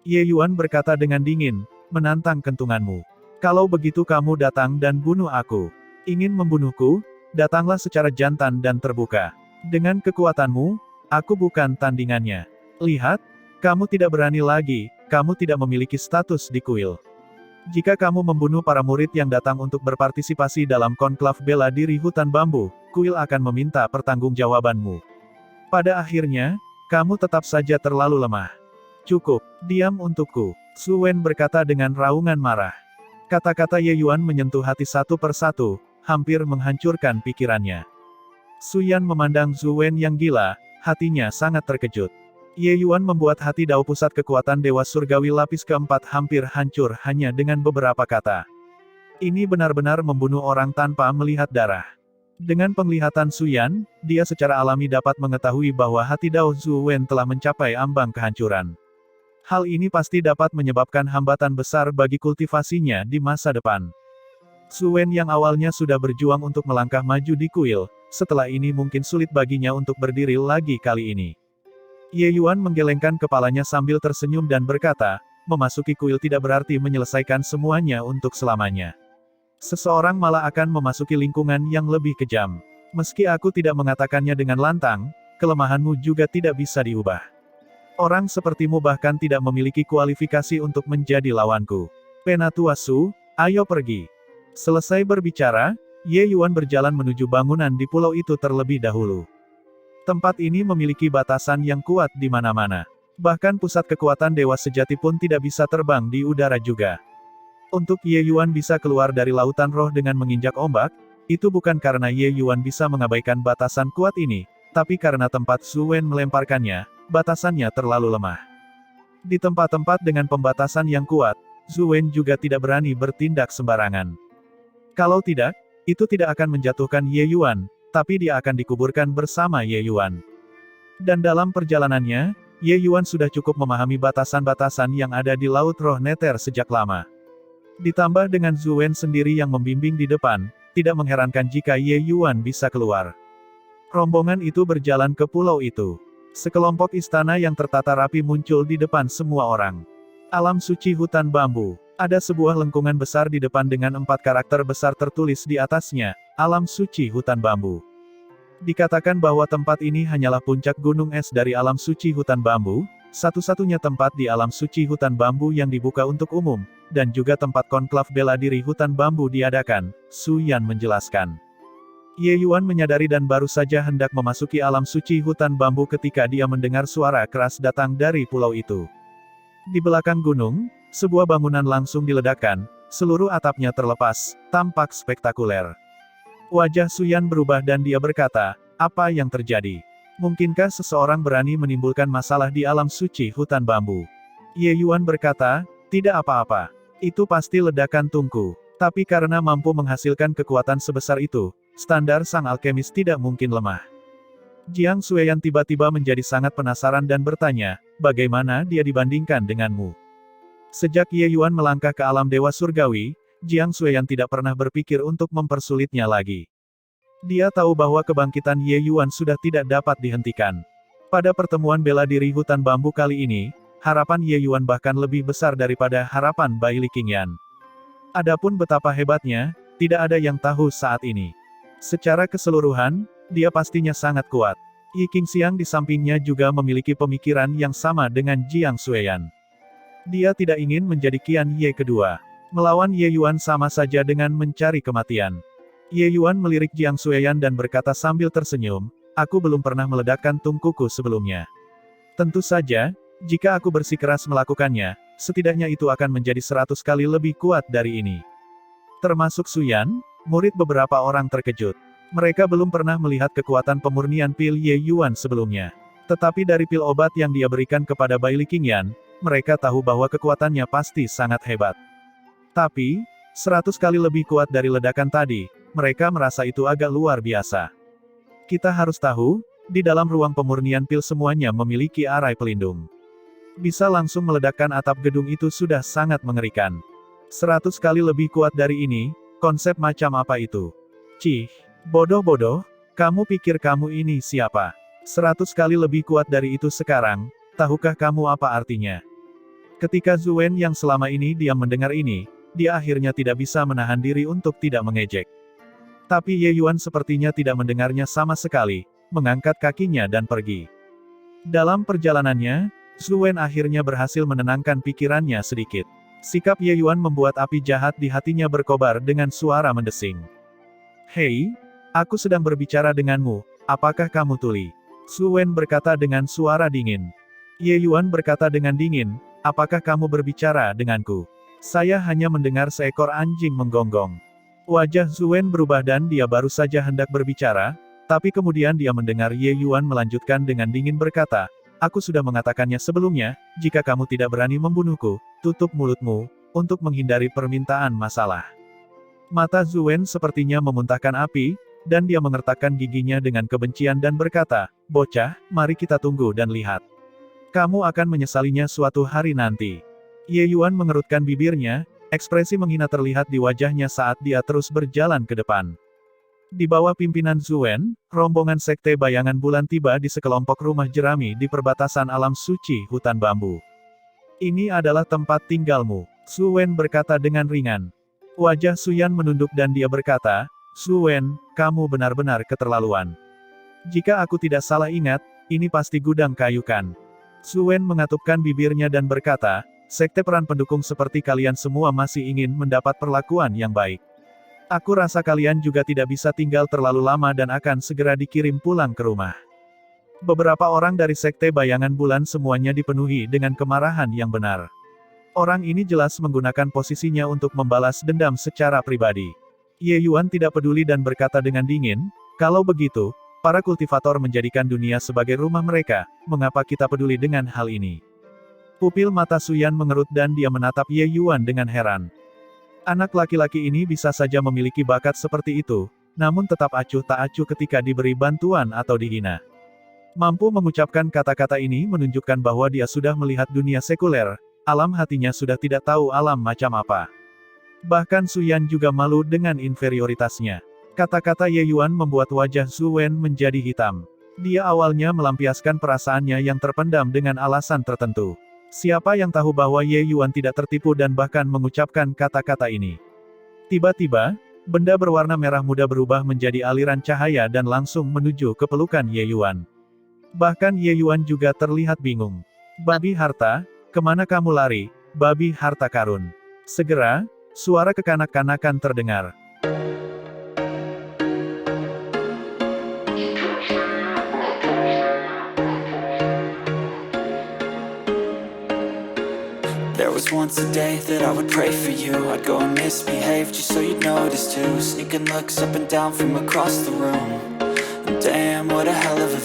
Ye Yuan berkata dengan dingin, menantang kentunganmu. Kalau begitu kamu datang dan bunuh aku. Ingin membunuhku? Datanglah secara jantan dan terbuka. Dengan kekuatanmu, aku bukan tandingannya. Lihat, kamu tidak berani lagi, kamu tidak memiliki status di kuil. Jika kamu membunuh para murid yang datang untuk berpartisipasi dalam konklav bela diri hutan bambu, kuil akan meminta pertanggungjawabanmu. Pada akhirnya, kamu tetap saja terlalu lemah. Cukup, diam untukku. Su Wen berkata dengan raungan marah. Kata-kata Ye Yuan menyentuh hati satu persatu, hampir menghancurkan pikirannya. Su Yan memandang Zhu Wen yang gila, hatinya sangat terkejut. Ye Yuan membuat hati Dao pusat kekuatan Dewa Surgawi lapis keempat hampir hancur hanya dengan beberapa kata. Ini benar-benar membunuh orang tanpa melihat darah. Dengan penglihatan Su Yan, dia secara alami dapat mengetahui bahwa hati Dao Zhu Wen telah mencapai ambang kehancuran. Hal ini pasti dapat menyebabkan hambatan besar bagi kultivasinya di masa depan. Su Wen yang awalnya sudah berjuang untuk melangkah maju di kuil, setelah ini mungkin sulit baginya untuk berdiri lagi kali ini. Ye Yuan menggelengkan kepalanya sambil tersenyum dan berkata, memasuki kuil tidak berarti menyelesaikan semuanya untuk selamanya. Seseorang malah akan memasuki lingkungan yang lebih kejam. Meski aku tidak mengatakannya dengan lantang, kelemahanmu juga tidak bisa diubah. Orang sepertimu bahkan tidak memiliki kualifikasi untuk menjadi lawanku. Penatua Su, ayo pergi. Selesai berbicara, Ye Yuan berjalan menuju bangunan di pulau itu terlebih dahulu. Tempat ini memiliki batasan yang kuat di mana-mana. Bahkan pusat kekuatan dewa sejati pun tidak bisa terbang di udara juga. Untuk Ye Yuan bisa keluar dari lautan roh dengan menginjak ombak, itu bukan karena Ye Yuan bisa mengabaikan batasan kuat ini, tapi karena tempat Su Wen melemparkannya, batasannya terlalu lemah. Di tempat-tempat dengan pembatasan yang kuat, Su Wen juga tidak berani bertindak sembarangan. Kalau tidak, itu tidak akan menjatuhkan Ye Yuan, tapi dia akan dikuburkan bersama Ye Yuan. Dan dalam perjalanannya, Ye Yuan sudah cukup memahami batasan-batasan yang ada di Laut Roh Nether sejak lama. Ditambah dengan Su Wen sendiri yang membimbing di depan, tidak mengherankan jika Ye Yuan bisa keluar. Rombongan itu berjalan ke pulau itu. Sekelompok istana yang tertata rapi muncul di depan semua orang. Alam suci hutan bambu. Ada sebuah lengkungan besar di depan dengan 4 karakter besar tertulis di atasnya, Alam Suci Hutan Bambu. Dikatakan bahwa tempat ini hanyalah puncak gunung es dari Alam Suci Hutan Bambu, satu-satunya tempat di Alam Suci Hutan Bambu yang dibuka untuk umum, dan juga tempat konklav bela diri hutan bambu diadakan, Su Yan menjelaskan. Ye Yuan menyadari dan baru saja hendak memasuki Alam Suci Hutan Bambu ketika dia mendengar suara keras datang dari pulau itu. Di belakang gunung, sebuah bangunan langsung diledakkan, seluruh atapnya terlepas, tampak spektakuler. Wajah Su Yan berubah dan dia berkata, apa yang terjadi? Mungkinkah seseorang berani menimbulkan masalah di alam suci hutan bambu? Ye Yuan berkata, tidak apa-apa. Itu pasti ledakan tungku. Tapi karena mampu menghasilkan kekuatan sebesar itu, standar sang alkemis tidak mungkin lemah. Jiang Xueyan tiba-tiba menjadi sangat penasaran dan bertanya, bagaimana dia dibandingkan denganmu? Sejak Ye Yuan melangkah ke alam dewa surgawi, Jiang Xueyan tidak pernah berpikir untuk mempersulitnya lagi. Dia tahu bahwa kebangkitan Ye Yuan sudah tidak dapat dihentikan. Pada pertemuan bela diri hutan bambu kali ini, harapan Ye Yuan bahkan lebih besar daripada harapan Bai Qingyan. Adapun betapa hebatnya, tidak ada yang tahu saat ini. Secara keseluruhan, dia pastinya sangat kuat. Yi Qingxiang di sampingnya juga memiliki pemikiran yang sama dengan Jiang Xueyan. Dia tidak ingin menjadi Qian Ye kedua. Melawan Ye Yuan sama saja dengan mencari kematian. Ye Yuan melirik Jiang Xueyan dan berkata sambil tersenyum, aku belum pernah meledakkan tungkuku sebelumnya. Tentu saja, jika aku bersikeras melakukannya, setidaknya itu akan menjadi 100 kali lebih kuat dari ini. Termasuk Su Yan, murid beberapa orang terkejut. Mereka belum pernah melihat kekuatan pemurnian pil Ye Yuan sebelumnya. Tetapi dari pil obat yang dia berikan kepada Bai Qingyan, mereka tahu bahwa kekuatannya pasti sangat hebat. Tapi, 100 kali lebih kuat dari ledakan tadi, mereka merasa itu agak luar biasa. Kita harus tahu, di dalam ruang pemurnian pil semuanya memiliki arai pelindung. Bisa langsung meledakkan atap gedung itu sudah sangat mengerikan. 100 kali lebih kuat dari ini, konsep macam apa itu? Cih, bodoh-bodoh, kamu pikir kamu ini siapa? 100 kali lebih kuat dari itu sekarang, tahukah kamu apa artinya? Ketika Su Wen yang selama ini diam mendengar ini, dia akhirnya tidak bisa menahan diri untuk tidak mengejek. Tapi Ye Yuan sepertinya tidak mendengarnya sama sekali, mengangkat kakinya dan pergi. Dalam perjalanannya, Su Wen akhirnya berhasil menenangkan pikirannya sedikit. Sikap Ye Yuan membuat api jahat di hatinya berkobar dengan suara mendesing. Hei, aku sedang berbicara denganmu, apakah kamu tuli? Su Wen berkata dengan suara dingin. Ye Yuan berkata dengan dingin, apakah kamu berbicara denganku? Saya hanya mendengar seekor anjing menggonggong. Wajah Su Wen berubah dan dia baru saja hendak berbicara, tapi kemudian dia mendengar Ye Yuan melanjutkan dengan dingin berkata, aku sudah mengatakannya sebelumnya, jika kamu tidak berani membunuhku, tutup mulutmu, untuk menghindari permintaan masalah. Mata Su Wen sepertinya memuntahkan api, dan dia mengertakkan giginya dengan kebencian dan berkata, bocah, mari kita tunggu dan lihat. Kamu akan menyesalinya suatu hari nanti. Ye Yuan mengerutkan bibirnya, Ekspresi menghina terlihat di wajahnya saat dia terus berjalan ke depan. Di bawah pimpinan Zuwen, rombongan Sekte Bayangan Bulan tiba di sekelompok rumah jerami di perbatasan alam suci hutan bambu. Ini adalah tempat tinggalmu, Zuwen berkata dengan ringan. Wajah Suyan menunduk dan dia berkata, Zuwen, kamu benar-benar keterlaluan. Jika aku tidak salah ingat, ini pasti gudang kayu kan? Zuwen mengatupkan bibirnya dan berkata, sekte peran pendukung seperti kalian semua masih ingin mendapat perlakuan yang baik. Aku rasa kalian juga tidak bisa tinggal terlalu lama dan akan segera dikirim pulang ke rumah. Beberapa orang dari Sekte Bayangan Bulan semuanya dipenuhi dengan kemarahan yang benar. Orang ini jelas menggunakan posisinya untuk membalas dendam secara pribadi. Ye Yuan tidak peduli dan berkata dengan dingin, kalau begitu, para kultivator menjadikan dunia sebagai rumah mereka, mengapa kita peduli dengan hal ini? Pupil mata Suyan mengerut dan dia menatap Ye Yuan dengan heran. Anak laki-laki ini bisa saja memiliki bakat seperti itu, namun tetap acuh tak acuh ketika diberi bantuan atau dihina. Mampu mengucapkan kata-kata ini menunjukkan bahwa dia sudah melihat dunia sekuler, alam hatinya sudah tidak tahu alam macam apa. Bahkan Suyan juga malu dengan inferioritasnya. Kata-kata Ye Yuan membuat wajah Zuwen menjadi hitam. Dia awalnya melampiaskan perasaannya yang terpendam dengan alasan tertentu. Siapa yang tahu bahwa Ye Yuan tidak tertipu dan bahkan mengucapkan kata-kata ini. Tiba-tiba, benda berwarna merah muda berubah menjadi aliran cahaya dan langsung menuju ke pelukan Ye Yuan. Bahkan Ye Yuan juga terlihat bingung. Babi harta, kemana kamu lari, babi harta karun? Segera, suara kekanak-kanakan terdengar. There was once a day that I would pray for you. I'd go and misbehave just so you'd notice too. Sneaking looks up and down from across the room. And damn, what a hell of a